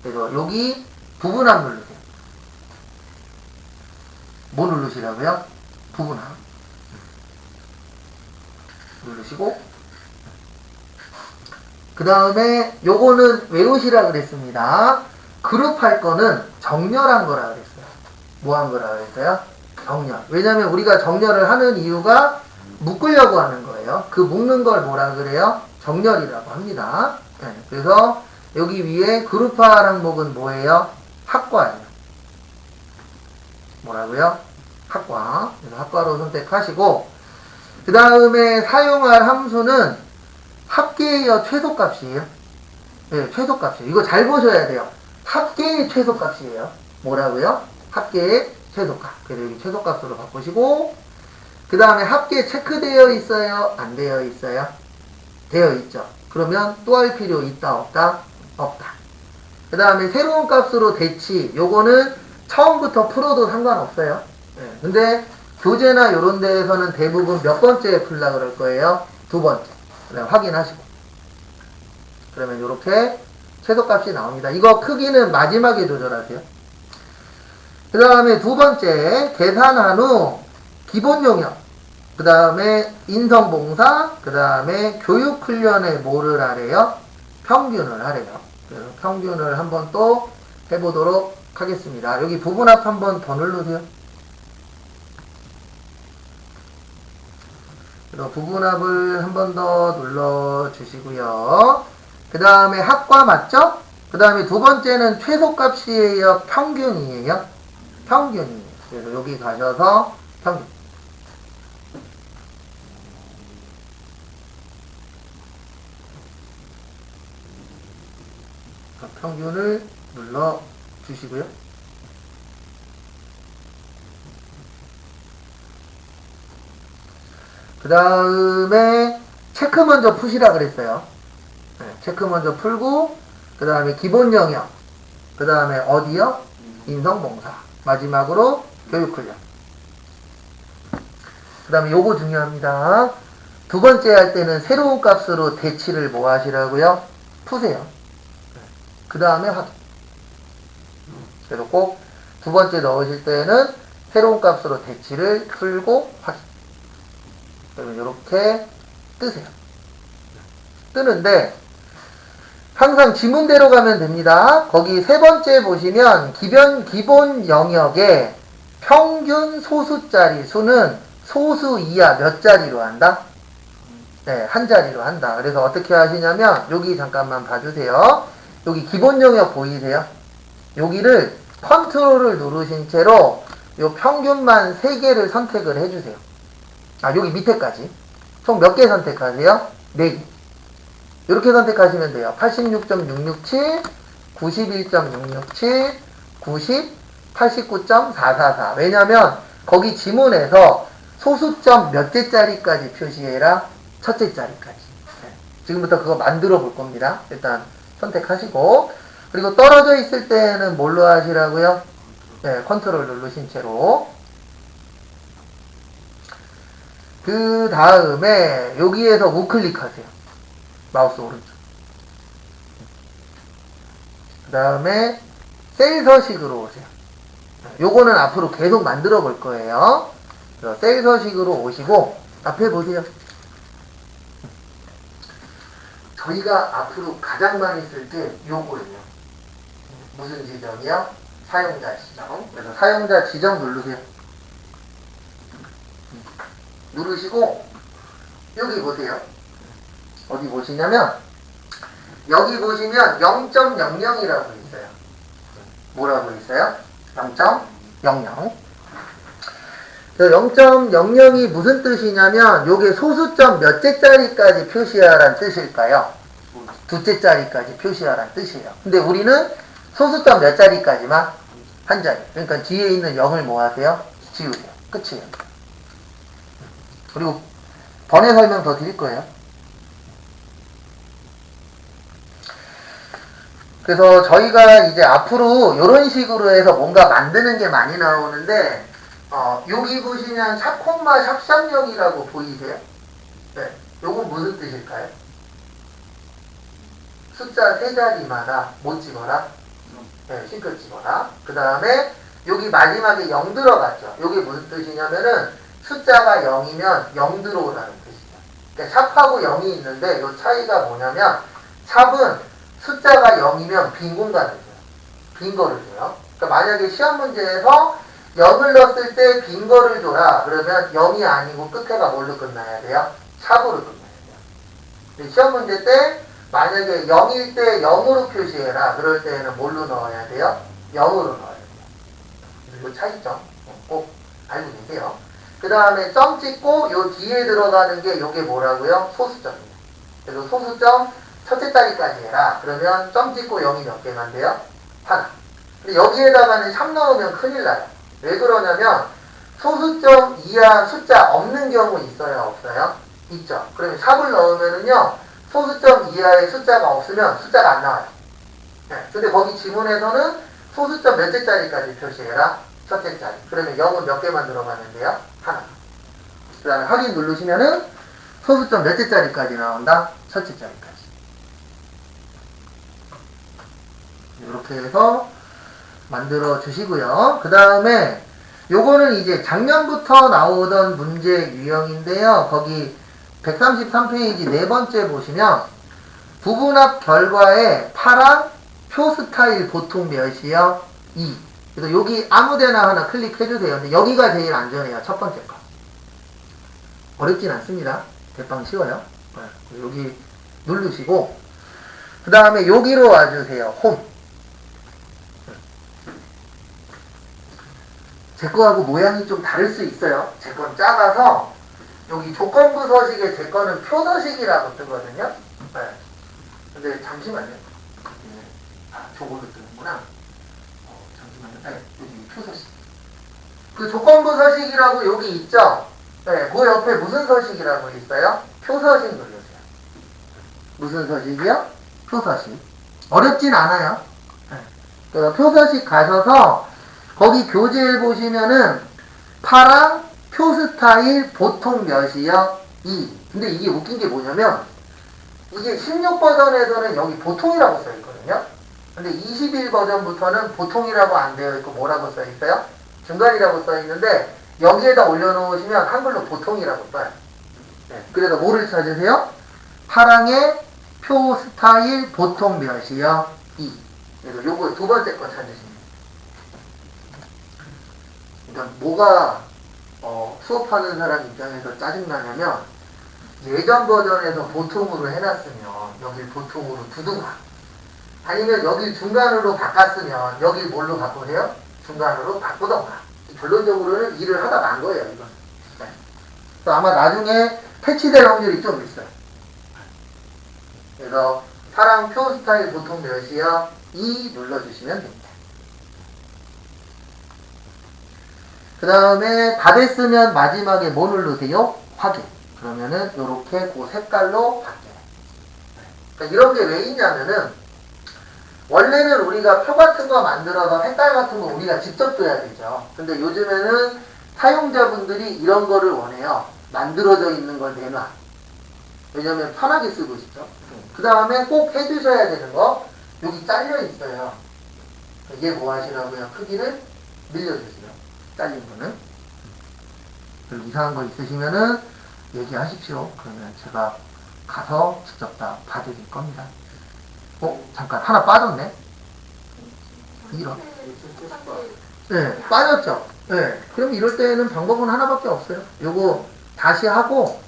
그래서 여기 부분합 누르세요. 뭐 누르시라고요? 부분합. 누르시고 그 다음에 요거는 외우시라 그랬습니다. 그룹할 거는 정렬한 거라 그랬어요. 뭐 한 거라 그랬어요? 정렬. 왜냐면 우리가 정렬을 하는 이유가 묶으려고 하는 거예요. 그 묶는 걸 뭐라 그래요? 정렬이라고 합니다. 네, 그래서 여기 위에 그룹화 항목은 뭐예요? 학과예요. 뭐라고요? 학과. 그래서 학과로 선택하시고 그 다음에 사용할 함수는 합계의 최소값이에요. 네, 최소값이에요. 이거 잘 보셔야 돼요. 합계의 최소값이에요. 뭐라고요? 합계의 최소값. 그래서 여기 최소값으로 바꾸시고 그 다음에 합계 체크되어 있어요? 안 되어 있어요? 되어 있죠. 그러면 또 할 필요 있다 없다? 없다. 그 다음에 새로운 값으로 대치. 요거는 처음부터 풀어도 상관없어요. 네. 근데 교재나 요런 데에서는 대부분 몇 번째에 풀라 그럴 거예요? 두 번째. 그다음 확인하시고. 그러면 이렇게 최소값이 나옵니다. 이거 크기는 마지막에 조절하세요. 그 다음에 두 번째, 계산한 후 기본 용역, 그 다음에 인성봉사, 그 다음에 교육훈련에 뭐를 하래요? 평균을 하래요. 그래서 평균을 한번 또 해보도록 하겠습니다. 여기 부분합 한번 더 누르세요. 그래서 부분합을 한 번 더 눌러주시고요. 그 다음에 합과 맞죠? 그 다음에 두 번째는 최소값이에요? 평균이에요? 평균이에요. 그래서 여기 가셔서 평균. 평균을 눌러주시고요. 그 다음에 체크 먼저 푸시라 그랬어요. 네, 체크 먼저 풀고 그 다음에 기본 영역, 그 다음에 어디요? 인성봉사, 마지막으로 교육훈련. 그 다음에 요거 중요합니다. 두 번째 할 때는 새로운 값으로 대치를 뭐 하시라고요? 푸세요. 그 다음에 확인. 그래서 꼭 두 번째 넣으실 때는 새로운 값으로 대치를 풀고 확인. 그러면 이렇게 뜨세요. 뜨는데 항상 지문대로 가면 됩니다. 거기 세 번째 보시면 기본 영역의 평균 소수짜리 수는 소수 이하 몇 자리로 한다? 네, 한 자리로 한다. 그래서 어떻게 하시냐면 여기 잠깐만 봐주세요. 여기 기본 영역 보이세요? 여기를 컨트롤을 누르신 채로 요 평균만 3개를 선택을 해주세요. 아, 여기 밑에까지. 총 몇 개 선택하세요? 4개. 이렇게 선택하시면 돼요. 86.667, 91.667, 90, 89.444. 왜냐면 거기 지문에서 소수점 몇째 자리까지 표시해라? 첫째 자리까지. 네. 지금부터 그거 만들어 볼 겁니다. 일단 선택하시고, 그리고 떨어져 있을 때는 뭘로 하시라고요? 네, 컨트롤 누르신 채로. 그 다음에 여기에서 우클릭하세요. 마우스 오른쪽. 그 다음에 셀 서식으로 오세요. 요거는 앞으로 계속 만들어 볼 거예요. 그래서 셀 서식으로 오시고 앞에 보세요. 저희가 앞으로 가장 많이 쓸 게 요거예요. 무슨 지정이요? 사용자 지정. 그래서 사용자 지정 누르세요. 누르시고 여기 보세요. 어디 보시냐면 여기 보시면 0.00이라고 있어요. 뭐라고 있어요? 0.00. 0.00이 무슨 뜻이냐면 요게 소수점 몇째 자리까지 표시하라는 뜻일까요? 두째 자리까지 표시하라는 뜻이에요. 근데 우리는 소수점 몇 자리까지만? 한 자리. 그러니까 뒤에 있는 0을 뭐 하세요? 지우세요. 끝이에요. 그리고 번외 설명 더 드릴 거예요. 그래서 저희가 이제 앞으로 이런 식으로 해서 뭔가 만드는 게 많이 나오는데 여기 보시면 샵콤마 샵샵력이라고 보이세요? 네. 요건 무슨 뜻일까요? 숫자 3자리마다 못 찍어라? 네, 싱크 찍어라. 그 다음에 여기 마지막에 0 들어갔죠. 요게 무슨 뜻이냐면은 숫자가 0이면 0 들어오라는 뜻이에요. 그러니까 샵하고 0이 있는데 요 차이가 뭐냐면 샵은 숫자가 0이면 빈 공간을 줘요. 빈 거를 줘요. 그러니까 만약에 시험 문제에서 0을 넣었을 때 빈 거를 줘라. 그러면 0이 아니고 끝에가 뭘로 끝나야 돼요? 샵으로 끝나야 돼요. 근데 시험 문제 때 만약에 0일 때 0으로 표시해라. 그럴 때는 뭘로 넣어야 돼요? 0으로 넣어야 돼요. 이 차이점 꼭 알고 계세요. 그 다음에 점 찍고 요 뒤에 들어가는 게 요게 뭐라고요? 소수점이에요. 그래서 소수점 첫째 자리까지 해라. 그러면 점 찍고 0이 몇 개만 돼요? 하나. 근데 여기에다가는 샵 넣으면 큰일 나요. 왜 그러냐면 소수점 이하 숫자 없는 경우 있어요? 없어요? 있죠. 그러면 샵을 넣으면은요 소수점 이하의 숫자가 없으면 숫자가 안 나와요. 네. 근데 거기 지문에서는 소수점 몇째 자리까지 표시해라? 첫째 자리. 그러면 0은 몇 개만 들어가는데요? 하나. 그 다음에 확인 누르시면은 소수점 몇째 자리까지 나온다? 첫째 자리까지. 이렇게 해서 만들어 주시고요. 그 다음에 요거는 이제 작년부터 나오던 문제 유형인데요. 거기 133페이지 네 번째 보시면 부분합 결과에 파랑 표 스타일 보통 몇이요? 2. 그래서 여기 아무데나 하나 클릭해주세요. 근데 여기가 제일 안전해요. 첫 번째 거. 어렵진 않습니다. 대빵 쉬워요. 네. 여기 누르시고 그 다음에 여기로 와주세요. 홈. 제 거하고 모양이 좀 다를 수 있어요. 제 건 작아서 여기 조건부 서식에 제 거는 표 서식이라고 뜨거든요. 네. 근데 잠시만요. 네. 아, 저걸로 뜨는구나. 잠시만요. 네, 여기 표 서식. 그 조건부 서식이라고 여기 있죠? 네, 그 옆에 무슨 서식이라고 있어요? 표 서식 눌러주세요. 무슨 서식이요? 표 서식. 어렵진 않아요. 네. 그래서 표 서식 가셔서 거기 교재에 보시면은 파랑 표 스타일 보통 몇이요? 2. 근데 이게 웃긴 게 뭐냐면 이게 16버전에서는 여기 보통이라고 써 있거든요. 근데 21 버전부터는 보통이라고 안 되어 있고 뭐라고 써 있어요? 중간이라고 써 있는데 여기에다 올려놓으시면 한글로 보통이라고 써요. 네. 그래서 뭐를 찾으세요? 파랑의 표 스타일 보통 몇이요? 2. 그래서 요거 두 번째 거 찾으시면 돼요. 그러니까 뭐가 수업하는 사람 입장에서 짜증나냐면 예전 버전에서 보통으로 해놨으면 여길 보통으로 두든가 아니면 여길 중간으로 바꿨으면 여길 뭘로 바꾸세요? 중간으로 바꾸던가. 결론적으로는 일을 하다 만 거예요, 이건. 네. 그래서 아마 나중에 패치될 확률이 좀 있어요. 그래서 파랑 표 스타일 보통 몇이요? 2 눌러주시면 됩니다. 그 다음에 다 됐으면 마지막에 뭐 누르세요? 확인. 그러면은 요렇게 그 색깔로 바뀌어요. 그러니까 이런 게 왜 있냐면은 원래는 우리가 표 같은 거 만들어서 색깔 같은 거 우리가 직접 줘야 되죠. 근데 요즘에는 사용자분들이 이런 거를 원해요. 만들어져 있는 걸 내놔. 왜냐면 편하게 쓰고 싶죠. 그 다음에 꼭 해주셔야 되는 거 여기 잘려 있어요. 이게 뭐 하시라고요? 크기를 늘려주세요. 잘린 거는. 그리고 이상한 거 있으시면은 얘기하십시오. 그러면 제가 가서 직접 다 봐드릴 겁니다. 잠깐 하나 빠졌네. 이런. 네, 빠졌죠. 네, 그럼 이럴 때는 방법은 하나밖에 없어요. 요거 다시 하고,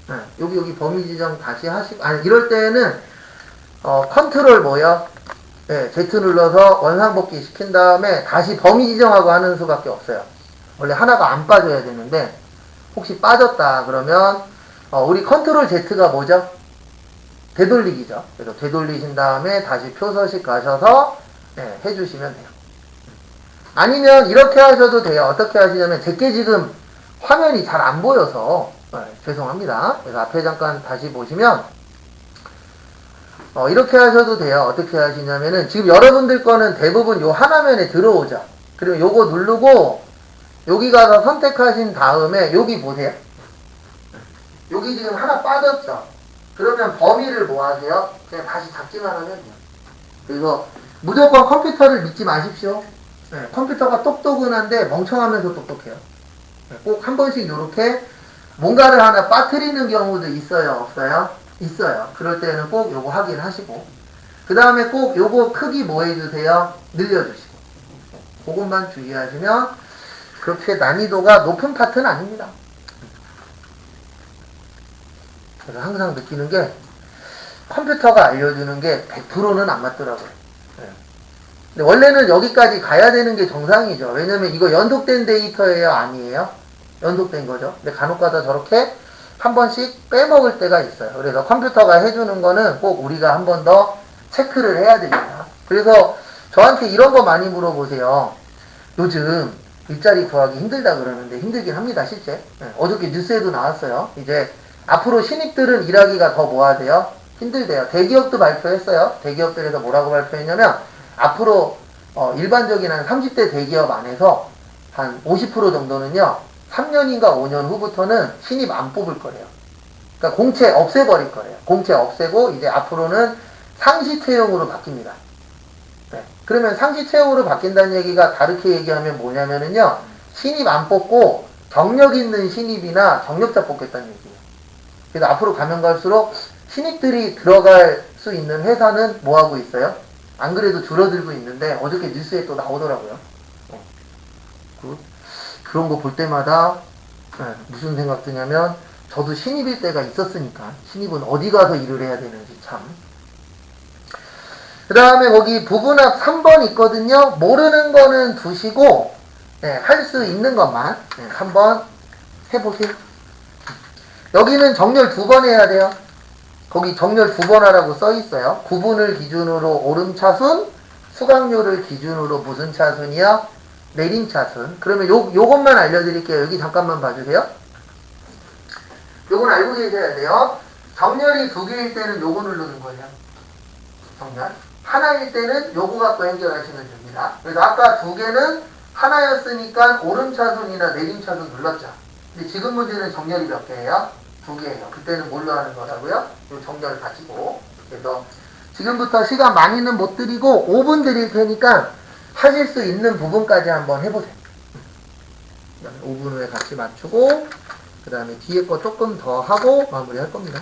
네, 여기 범위 지정 다시 하시고, 아니 이럴 때는 컨트롤 뭐요? 네, Z 눌러서 원상복귀 시킨 다음에 다시 범위 지정하고 하는 수밖에 없어요. 원래 하나가 안 빠져야 되는데 혹시 빠졌다 그러면 우리 컨트롤 Z가 뭐죠? 되돌리기죠. 그래서 되돌리신 다음에 다시 표서식 가셔서 네, 해주시면 돼요. 아니면 이렇게 하셔도 돼요. 어떻게 하시냐면 제게 지금 화면이 잘 안 보여서 죄송합니다. 그래서 앞에 잠깐 다시 보시면 이렇게 하셔도 돼요. 어떻게 하시냐면은 지금 여러분들 거는 대부분 요 하나면에 들어오죠. 그리고 요거 누르고 여기 가서 선택하신 다음에 여기 보세요. 여기 지금 하나 빠졌죠. 그러면 범위를 뭐 하세요? 그냥 다시 잡기만 하면 돼요. 그래서 무조건 컴퓨터를 믿지 마십시오. 네, 컴퓨터가 똑똑은한데 멍청하면서 똑똑해요. 네, 꼭 한 번씩 이렇게 뭔가를 하나 빠뜨리는 경우도 있어요? 없어요? 있어요. 그럴 때는 꼭 요거 확인하시고 그 다음에 꼭 요거 크기 뭐 해주세요? 늘려주시고 그것만 주의하시면 그렇게 난이도가 높은 파트는 아닙니다. 그래서 항상 느끼는 게 컴퓨터가 알려주는 게 100%는 안 맞더라고요. 네. 근데 원래는 여기까지 가야 되는 게 정상이죠. 왜냐면 이거 연속된 데이터예요? 아니에요? 연속된 거죠. 근데 간혹가다 저렇게 한 번씩 빼먹을 때가 있어요. 그래서 컴퓨터가 해주는 거는 꼭 우리가 한 번 더 체크를 해야 됩니다. 그래서 저한테 이런 거 많이 물어보세요. 요즘 일자리 구하기 힘들다 그러는데 힘들긴 합니다, 실제. 네, 어저께 뉴스에도 나왔어요. 이제 앞으로 신입들은 일하기가 더 뭐가 돼요? 힘들대요. 대기업도 발표했어요. 대기업들에서 뭐라고 발표했냐면 앞으로 일반적인 한 30대 대기업 안에서 한 50% 정도는요 3년인가 5년 후부터는 신입 안 뽑을 거래요. 그러니까 공채 없애버릴 거래요. 공채 없애고 이제 앞으로는 상시 채용으로 바뀝니다. 네. 그러면 상시 채용으로 바뀐다는 얘기가 다르게 얘기하면 뭐냐면은요. 신입 안 뽑고 경력 있는 신입이나 경력자 뽑겠다는 얘기예요. 그래서 앞으로 가면 갈수록 신입들이 들어갈 수 있는 회사는 뭐 하고 있어요? 안 그래도 줄어들고 있는데 어저께 뉴스에 또 나오더라고요. 그런 거 볼 때마다 무슨 생각 드냐면 저도 신입일 때가 있었으니까 신입은 어디 가서 일을 해야 되는지 참. 그 다음에 거기 부분합 3번 있거든요. 모르는 거는 두시고 할 수 있는 것만 한번 해보세요. 여기는 정렬 2번 해야 돼요. 거기 정렬 2번 하라고 써 있어요. 구분을 기준으로 오름차순, 수강료를 기준으로 무슨 차순이요? 내림차순. 그러면 요것만 알려드릴게요. 여기 잠깐만 봐주세요. 요건 알고 계셔야 돼요. 정렬이 2개일 때는 요거 누르는 거예요. 정렬. 하나일 때는 요거 갖고 해결하시면 됩니다. 그래서 아까 2개는 하나였으니까 오름차순이나 내림차순 눌렀죠. 근데 지금 문제는 정렬이 몇 개예요? 2개예요. 그때는 뭘로 하는 거라고요? 요 정렬 가지고. 그래서 지금부터 시간 많이는 못 드리고 5분 드릴 테니까 하실 수 있는 부분까지 한번 해보세요. 5분 후에 같이 맞추고 그 다음에 뒤에 거 조금 더 하고 마무리 할 겁니다.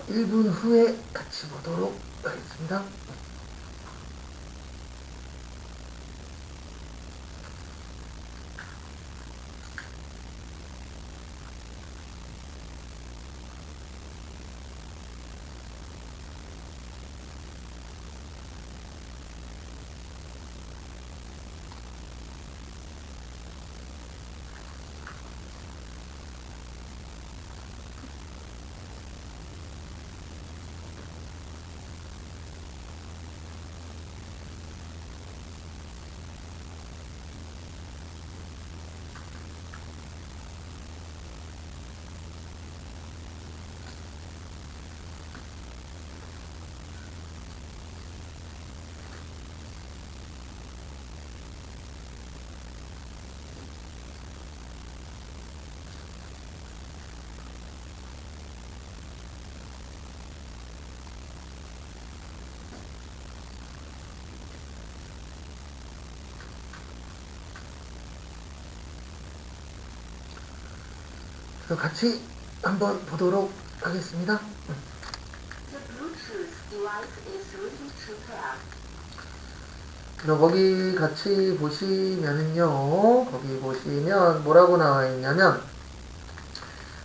일 1분 후에 같이 보도록 하겠습니다. 그래서 같이 한번 보도록 하겠습니다. The Bluetooth device is ready to pair. 그래서 거기 같이 보시면은요, 거기 보시면 뭐라고 나와 있냐면,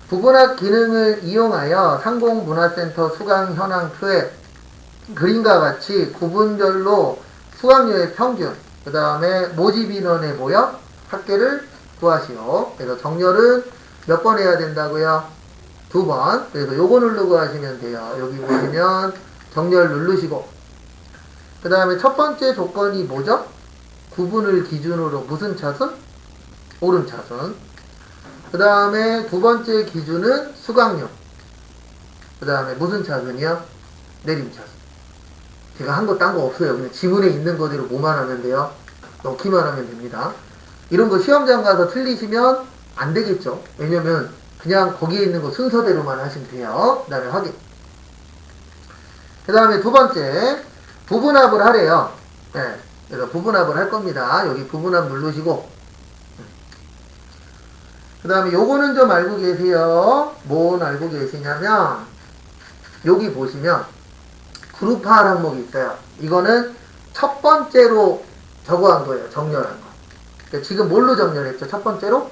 부분학 기능을 이용하여 상공문화센터 수강 현황표에 그림과 같이 구분별로 수강료의 평균, 그 다음에 모집 인원에 모여 합계를 구하시오. 그래서 정렬은 몇 번 해야 된다고요? 2번. 그래서 요거 누르고 하시면 돼요. 여기 보시면 정렬 누르시고, 그 다음에 첫 번째 조건이 뭐죠? 구분을 기준으로 무슨 차순? 오름차순. 그 다음에 두 번째 기준은 수강료. 그 다음에 무슨 차순이요? 내림차순. 제가 한 거 딴 거 없어요. 그냥 지문에 있는 거대로 뭐만 하면 돼요? 넣기만 하면 됩니다. 이런 거 시험장 가서 틀리시면 안 되겠죠. 왜냐면 그냥 거기에 있는 거 순서대로만 하시면 돼요. 그 다음에 확인. 그 다음에 두 번째, 부분합을 하래요. 네, 그래서 부분합을 할 겁니다. 여기 부분합 누르시고, 그 다음에 요거는 좀 알고 계세요. 뭔 알고 계시냐면, 여기 보시면 그룹화 항목이 있어요. 이거는 첫 번째로 적어한 거예요. 정렬한 거. 그러니까 지금 뭘로 정렬했죠? 첫 번째로?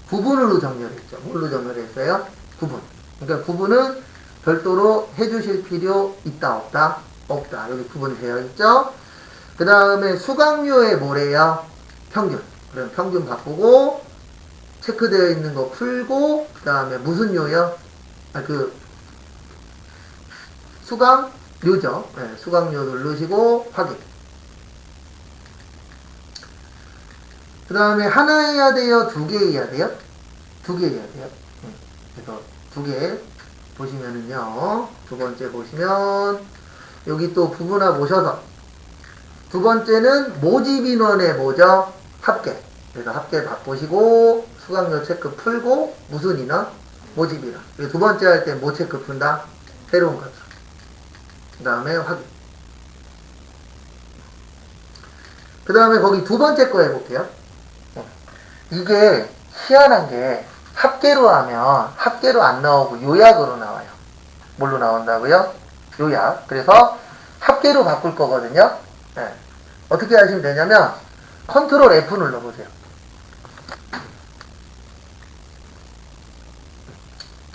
구분으로 정렬했죠. 뭘로 정렬했어요? 구분. 그러니까 구분은 별도로 해주실 필요 있다, 없다? 없다. 여기 구분되어 있죠? 그 다음에 수강료에 뭐래요? 평균. 그럼 평균 바꾸고, 체크되어 있는 거 풀고, 그 다음에 무슨 료요? 수강료죠. 네, 수강료 누르시고, 확인. 그 다음에 하나 해야 돼요? 두 개 해야 돼요? 두 개 해야 돼요. 그래서 두 개 보시면은요, 두 번째 보시면, 여기 또 부분합 오셔서, 두 번째는 모집 인원의 뭐죠? 합계. 그래서 합계 바꾸시고, 수강료 체크 풀고, 무슨 인원? 모집 인원. 두 번째 할 때 뭐 체크 푼다? 새로운 거죠. 그 다음에 확인. 그 다음에 거기 두 번째 거 해볼게요. 이게 희한한 게 합계로 하면 합계로 안 나오고 요약으로 나와요. 뭘로 나온다고요? 요약. 그래서 합계로 바꿀 거거든요. 네. 어떻게 하시면 되냐면 컨트롤 F 눌러보세요.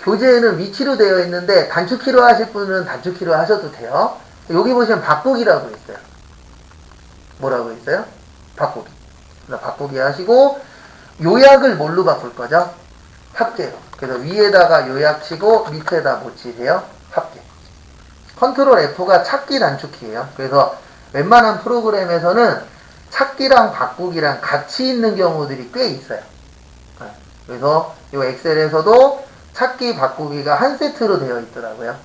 교재에는 위치로 되어 있는데 단축키로 하실 분은 단축키로 하셔도 돼요. 여기 보시면 바꾸기라고 있어요. 뭐라고 있어요? 바꾸기. 바꾸기 하시고 요약을 뭘로 바꿀 거죠? 합계로. 그래서 위에다가 요약 치고 밑에다 뭐 치세요? 합계. 컨트롤 F가 찾기 단축키예요. 그래서 웬만한 프로그램에서는 찾기랑 바꾸기랑 같이 있는 경우들이 꽤 있어요. 그래서 이 엑셀에서도 찾기 바꾸기가 한 세트로 되어 있더라고요.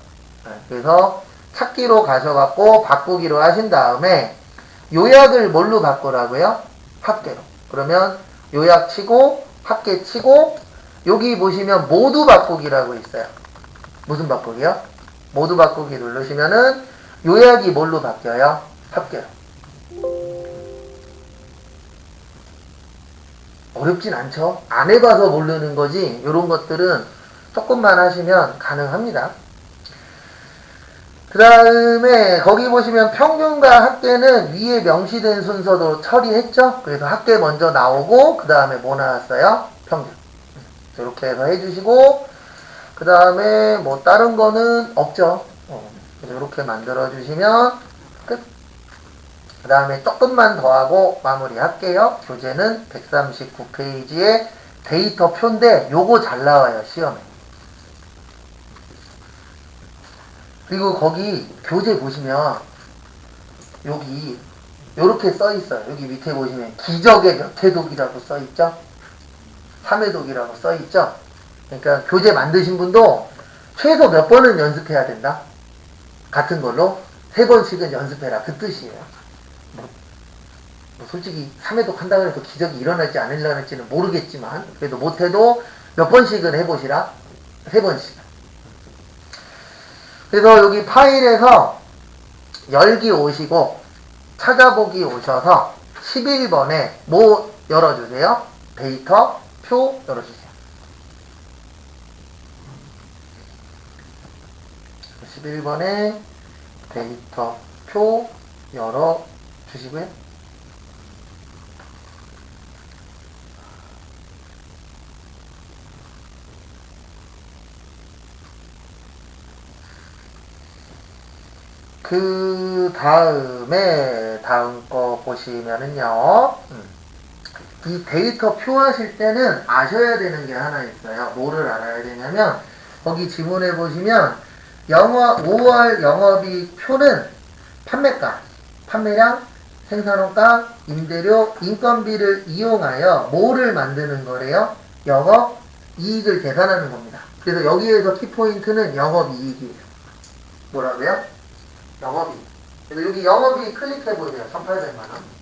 그래서 찾기로 가셔갖고 바꾸기로 하신 다음에 요약을 뭘로 바꾸라고요? 합계로. 그러면 요약 치고 합계 치고 여기 보시면 모두 바꾸기라고 있어요. 무슨 바꾸기요? 모두 바꾸기 누르시면은 요약이 뭘로 바뀌어요? 합계로. 어렵진 않죠? 안 해봐서 모르는 거지 이런 것들은 조금만 하시면 가능합니다. 그 다음에 거기 보시면 평균과 합계는 위에 명시된 순서로 처리했죠? 그래서 합계 먼저 나오고 그 다음에 뭐 나왔어요? 평균. 이렇게 해서 해주시고 그 다음에 뭐 다른 거는 없죠. 그래서 이렇게 만들어 주시면 끝. 그 다음에 조금만 더 하고 마무리 할게요. 교재는 139페이지에 데이터 표인데 요거 잘 나와요 시험에. 그리고 거기 교재 보시면 여기 요렇게 써 있어요. 여기 밑에 보시면 기적의 몇 회독이라고 써 있죠? 3회독이라고 써 있죠? 그러니까 교재 만드신 분도 최소 몇 번은 연습해야 된다? 같은 걸로 3번씩은 연습해라. 그 뜻이에요. 뭐 솔직히 3회독 한다고 해서 기적이 일어날지 안 일어날지는 모르겠지만 그래도 못해도 몇 번씩은 해보시라. 3번씩. 그래서 여기 파일에서 열기 오시고 찾아보기 오셔서 11번에 뭐 열어주세요? 데이터 표 열어주세요. 21번에 데이터 표 열어 주시고요. 그 다음에 다음 거 보시면은요. 이 데이터 표 하실 때는 아셔야 되는 게 하나 있어요. 뭐를 알아야 되냐면 거기 지문에 보시면 5월 영업이익 표는 판매가, 판매량, 생산원가, 임대료, 인건비를 이용하여 뭐를 만드는 거래요? 영업이익을 계산하는 겁니다. 그래서 여기에서 키포인트는 영업이익이에요. 뭐라고요? 영업이익. 그래서 여기 영업이익 클릭해보세요. 1,800만원.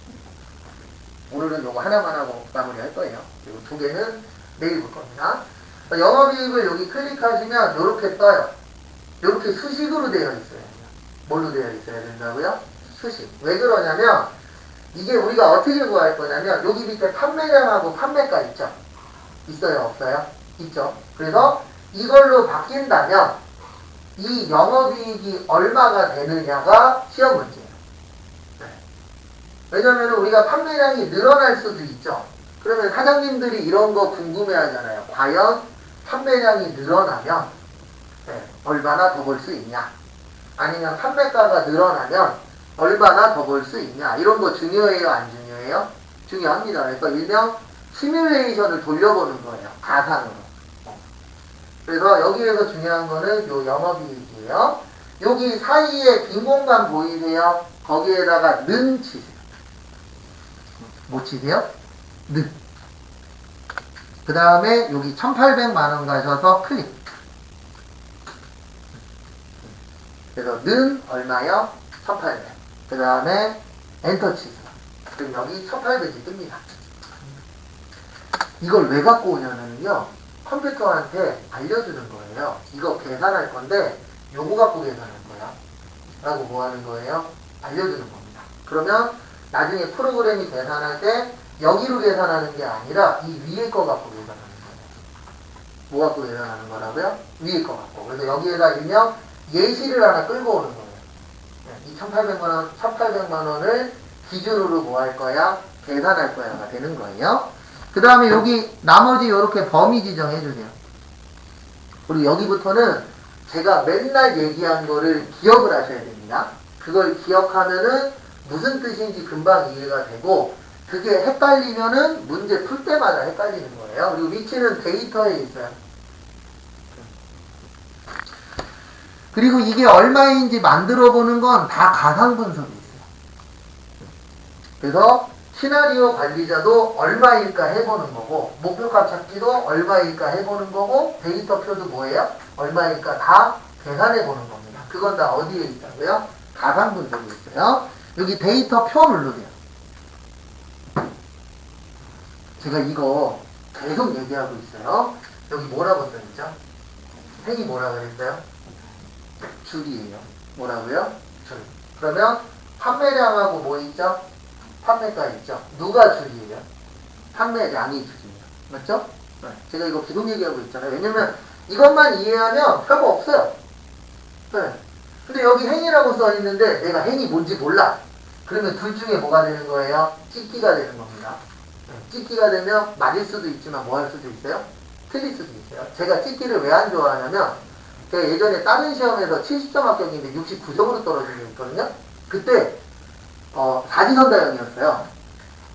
오늘은 요거 하나만 하고 마무리 할 거예요. 그리고 두 개는 내일 볼 겁니다. 영업이익을 여기 클릭하시면 요렇게 떠요. 요렇게 수식으로 되어 있어요. 뭘로 되어 있어야 된다고요? 수식. 왜 그러냐면 이게 우리가 어떻게 구할 거냐면 여기 밑에 판매량하고 판매가 있죠? 있어요? 없어요? 있죠? 그래서 이걸로 바뀐다면 이 영업이익이 얼마가 되느냐가 시험 문제예요. 네. 왜냐면 우리가 판매량이 늘어날 수도 있죠. 그러면 사장님들이 이런 거 궁금해 하잖아요. 과연 판매량이 늘어나면 얼마나 더 벌 수 있냐? 아니면 판매가가 늘어나면 얼마나 더 벌 수 있냐? 이런 거 중요해요? 안 중요해요? 중요합니다. 그래서 일명 시뮬레이션을 돌려보는 거예요. 가상으로. 그래서 여기에서 중요한 거는 요 영업이익이에요. 여기 사이에 빈 공간 보이세요? 거기에다가 는 치세요. 뭐 치세요? 는. 그 다음에 여기 1,800만원 가셔서 클릭. 그래서 는 얼마요? 1,800. 그 다음에 엔터 치세요. 그럼 여기 1,800이 뜹니다. 이걸 왜 갖고 오냐면요. 컴퓨터한테 알려주는 거예요. 이거 계산할 건데 요거 갖고 계산할 거야. 라고 뭐 하는 거예요? 알려주는 겁니다. 그러면 나중에 프로그램이 계산할 때 여기로 계산하는 게 아니라 이 위에 거 갖고 계산하는 거예요. 뭐 갖고 계산하는 거라고요? 위에 거 갖고. 그래서 여기에다 일명 예시를 하나 끌고 오는 거예요. 이 1,800만 원을 기준으로 뭐 할 거야? 계산할 거야가 되는 거예요. 그 다음에 여기 나머지 이렇게 범위 지정해 주세요. 그리고 여기부터는 제가 맨날 얘기한 거를 기억을 하셔야 됩니다. 그걸 기억하면은 무슨 뜻인지 금방 이해가 되고 그게 헷갈리면은 문제 풀 때마다 헷갈리는 거예요. 그리고 위치는 데이터에 있어요. 그리고 이게 얼마인지 만들어 보는 건 다 가상 분석이 있어요. 그래서 시나리오 관리자도 얼마일까 해보는 거고 목표값 찾기도 얼마일까 해보는 거고 데이터표도 뭐예요? 얼마일까 다 계산해 보는 겁니다. 그건 다 어디에 있다고요? 가상 분석이 있어요. 여기 데이터표 누르세요. 제가 이거 계속 얘기하고 있어요. 여기 뭐라고 써있죠? 행이 뭐라고 그랬어요? 줄이에요. 뭐라고요? 줄. 그러면 판매량하고 뭐 있죠? 판매가 있죠. 누가 줄이에요? 판매량이 줄이에요. 맞죠? 네. 제가 이거 계속 얘기하고 있잖아요. 왜냐면 이것만 이해하면 별거 없어요. 네. 근데 여기 행이라고 써있는데 내가 행이 뭔지 몰라. 그러면 둘 중에 뭐가 되는 거예요? 찍기가 되는 겁니다. 네. 찍기가 되면 맞을 수도 있지만 뭐 할 수도 있어요? 틀릴 수도 있어요. 제가 찍기를 왜 안 좋아하냐면 제가 예전에 다른 시험에서 70점 합격인데 69점으로 떨어진 게 있거든요. 그때 사지선다형이었어요.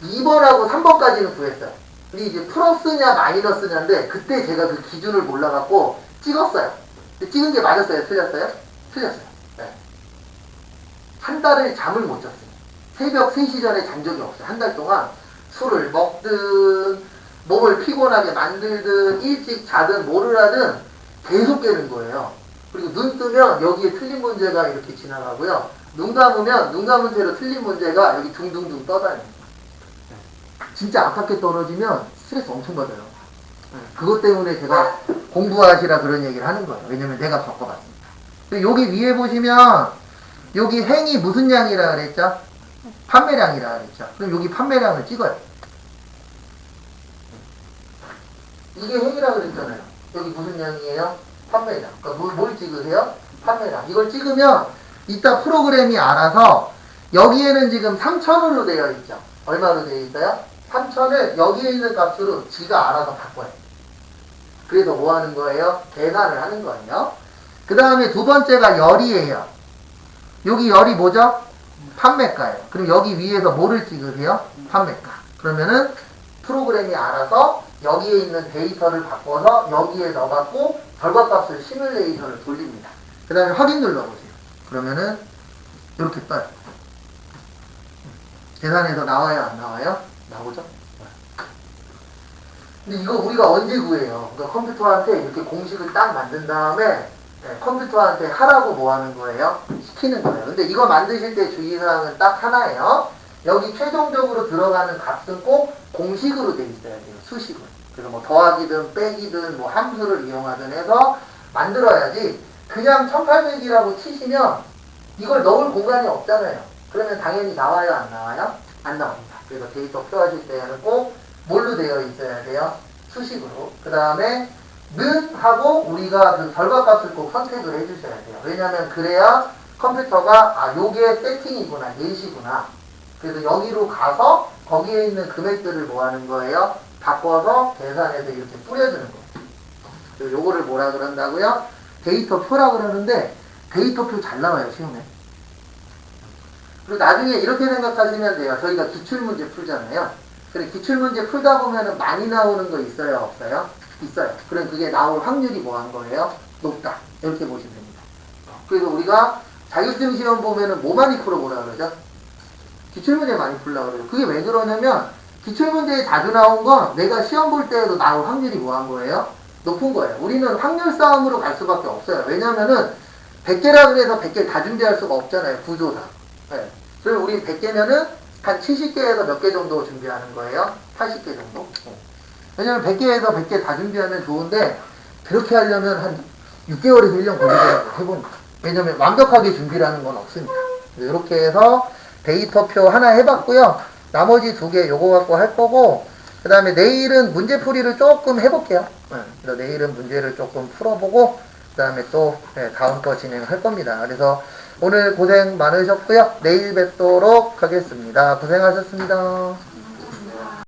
2번하고 3번까지는 구했어요. 근데 이제 플러스냐 마이너스냐인데 그때 제가 그 기준을 몰라갖고 찍었어요. 근데 찍은 게 맞았어요? 틀렸어요? 틀렸어요. 네. 한 달을 잠을 못 잤어요. 새벽 3시 전에 잔 적이 없어요. 한 달 동안 술을 먹든 몸을 피곤하게 만들든 일찍 자든 뭐를 하든 계속 깨는 거예요. 그리고 눈 뜨면 여기에 틀린 문제가 이렇게 지나가고요. 눈 감으면 눈 감은 채로 틀린 문제가 여기 둥둥둥 떠다녀요. 진짜 아깝게 떨어지면 스트레스 엄청 받아요. 그것 때문에 제가 공부하시라 그런 얘기를 하는 거예요. 왜냐면 내가 겪어봤습니다. 여기 위에 보시면 여기 행이 무슨 양이라 그랬죠? 판매량이라 그랬죠. 그럼 여기 판매량을 찍어요. 이게 행이라 그랬잖아요. 여기 무슨 양이에요? 판매량. 그러니까 뭘 찍으세요? 판매량. 이걸 찍으면 이따 프로그램이 알아서 여기에는 지금 3,000으로 되어 있죠. 얼마로 되어 있어요? 3,000을 여기에 있는 값으로 지가 알아서 바꿔요. 그래서 뭐 하는 거예요? 계산을 하는 거예요. 그 다음에 두 번째가 열이에요. 여기 열이 뭐죠? 판매가예요. 그럼 여기 위에서 뭐를 찍으세요? 판매가. 그러면은 프로그램이 알아서 여기에 있는 데이터를 바꿔서 여기에 넣어갖고 결과값을 시뮬레이션을 돌립니다. 그 다음에 확인 눌러보세요. 그러면은 이렇게 떠요. 계산해서 나와요? 안 나와요? 나오죠? 근데 이거 우리가 언제 구해요? 그러니까 컴퓨터한테 이렇게 공식을 딱 만든 다음에 컴퓨터한테 하라고 뭐 하는 거예요? 시키는 거예요. 근데 이거 만드실 때 주의사항은 딱 하나예요. 여기 최종적으로 들어가는 값은 꼭 공식으로 돼 있어야 돼요. 수식으로. 그래서 뭐 더하기든 빼기든 뭐 함수를 이용하든 해서 만들어야지 그냥 1800이라고 치시면 이걸 넣을 공간이 없잖아요. 그러면 당연히 나와요? 안 나와요? 안 나옵니다. 그래서 데이터 표하실 때는 꼭 뭘로 되어 있어야 돼요? 수식으로. 그 다음에 는 하고 우리가 그 결과값을 꼭 선택을 해주셔야 돼요. 왜냐하면 그래야 컴퓨터가 아 요게 세팅이구나, 예시구나. 그래서 여기로 가서 거기에 있는 금액들을 뭐 하는 거예요? 바꿔서 계산해서 이렇게 뿌려주는 거예요. 그래서 요거를 뭐라 그런다고요? 데이터표라 그러는데 데이터표 잘 나와요, 시험에. 그리고 나중에 이렇게 생각하시면 돼요. 저희가 기출문제 풀잖아요. 그래 기출문제 풀다 보면은 많이 나오는 거 있어요, 없어요? 있어요. 그럼 그게 나올 확률이 뭐 한 거예요? 높다. 이렇게 보시면 됩니다. 그래서 우리가 자격증 시험 보면은 뭐 많이 풀어보라 그러죠? 기출문제 많이 풀라고 그래요. 그게 왜 그러냐면 기출문제에 자주 나온 건 내가 시험 볼 때에도 나올 확률이 뭐 한 거예요? 높은 거예요. 우리는 확률 싸움으로 갈 수밖에 없어요. 왜냐면은 100개라 그래서 100개 다 준비할 수가 없잖아요. 구조상. 네. 그래서 우리 100개면은 한 70개에서 몇 개 정도 준비하는 거예요? 80개 정도? 왜냐면 100개에서 100개 다 준비하면 좋은데 그렇게 하려면 한 6개월에서 1년 걸리더라고요. 해보니까. 왜냐면 완벽하게 준비라는 건 없으니까. 이렇게 해서 데이터표 하나 해봤고요. 나머지 두 개 요거 갖고 할 거고 그 다음에 내일은 문제풀이를 조금 해볼게요. 그래서 내일은 문제를 조금 풀어보고 그 다음에 또 다음 거 진행할 겁니다. 그래서 오늘 고생 많으셨고요. 내일 뵙도록 하겠습니다. 고생하셨습니다.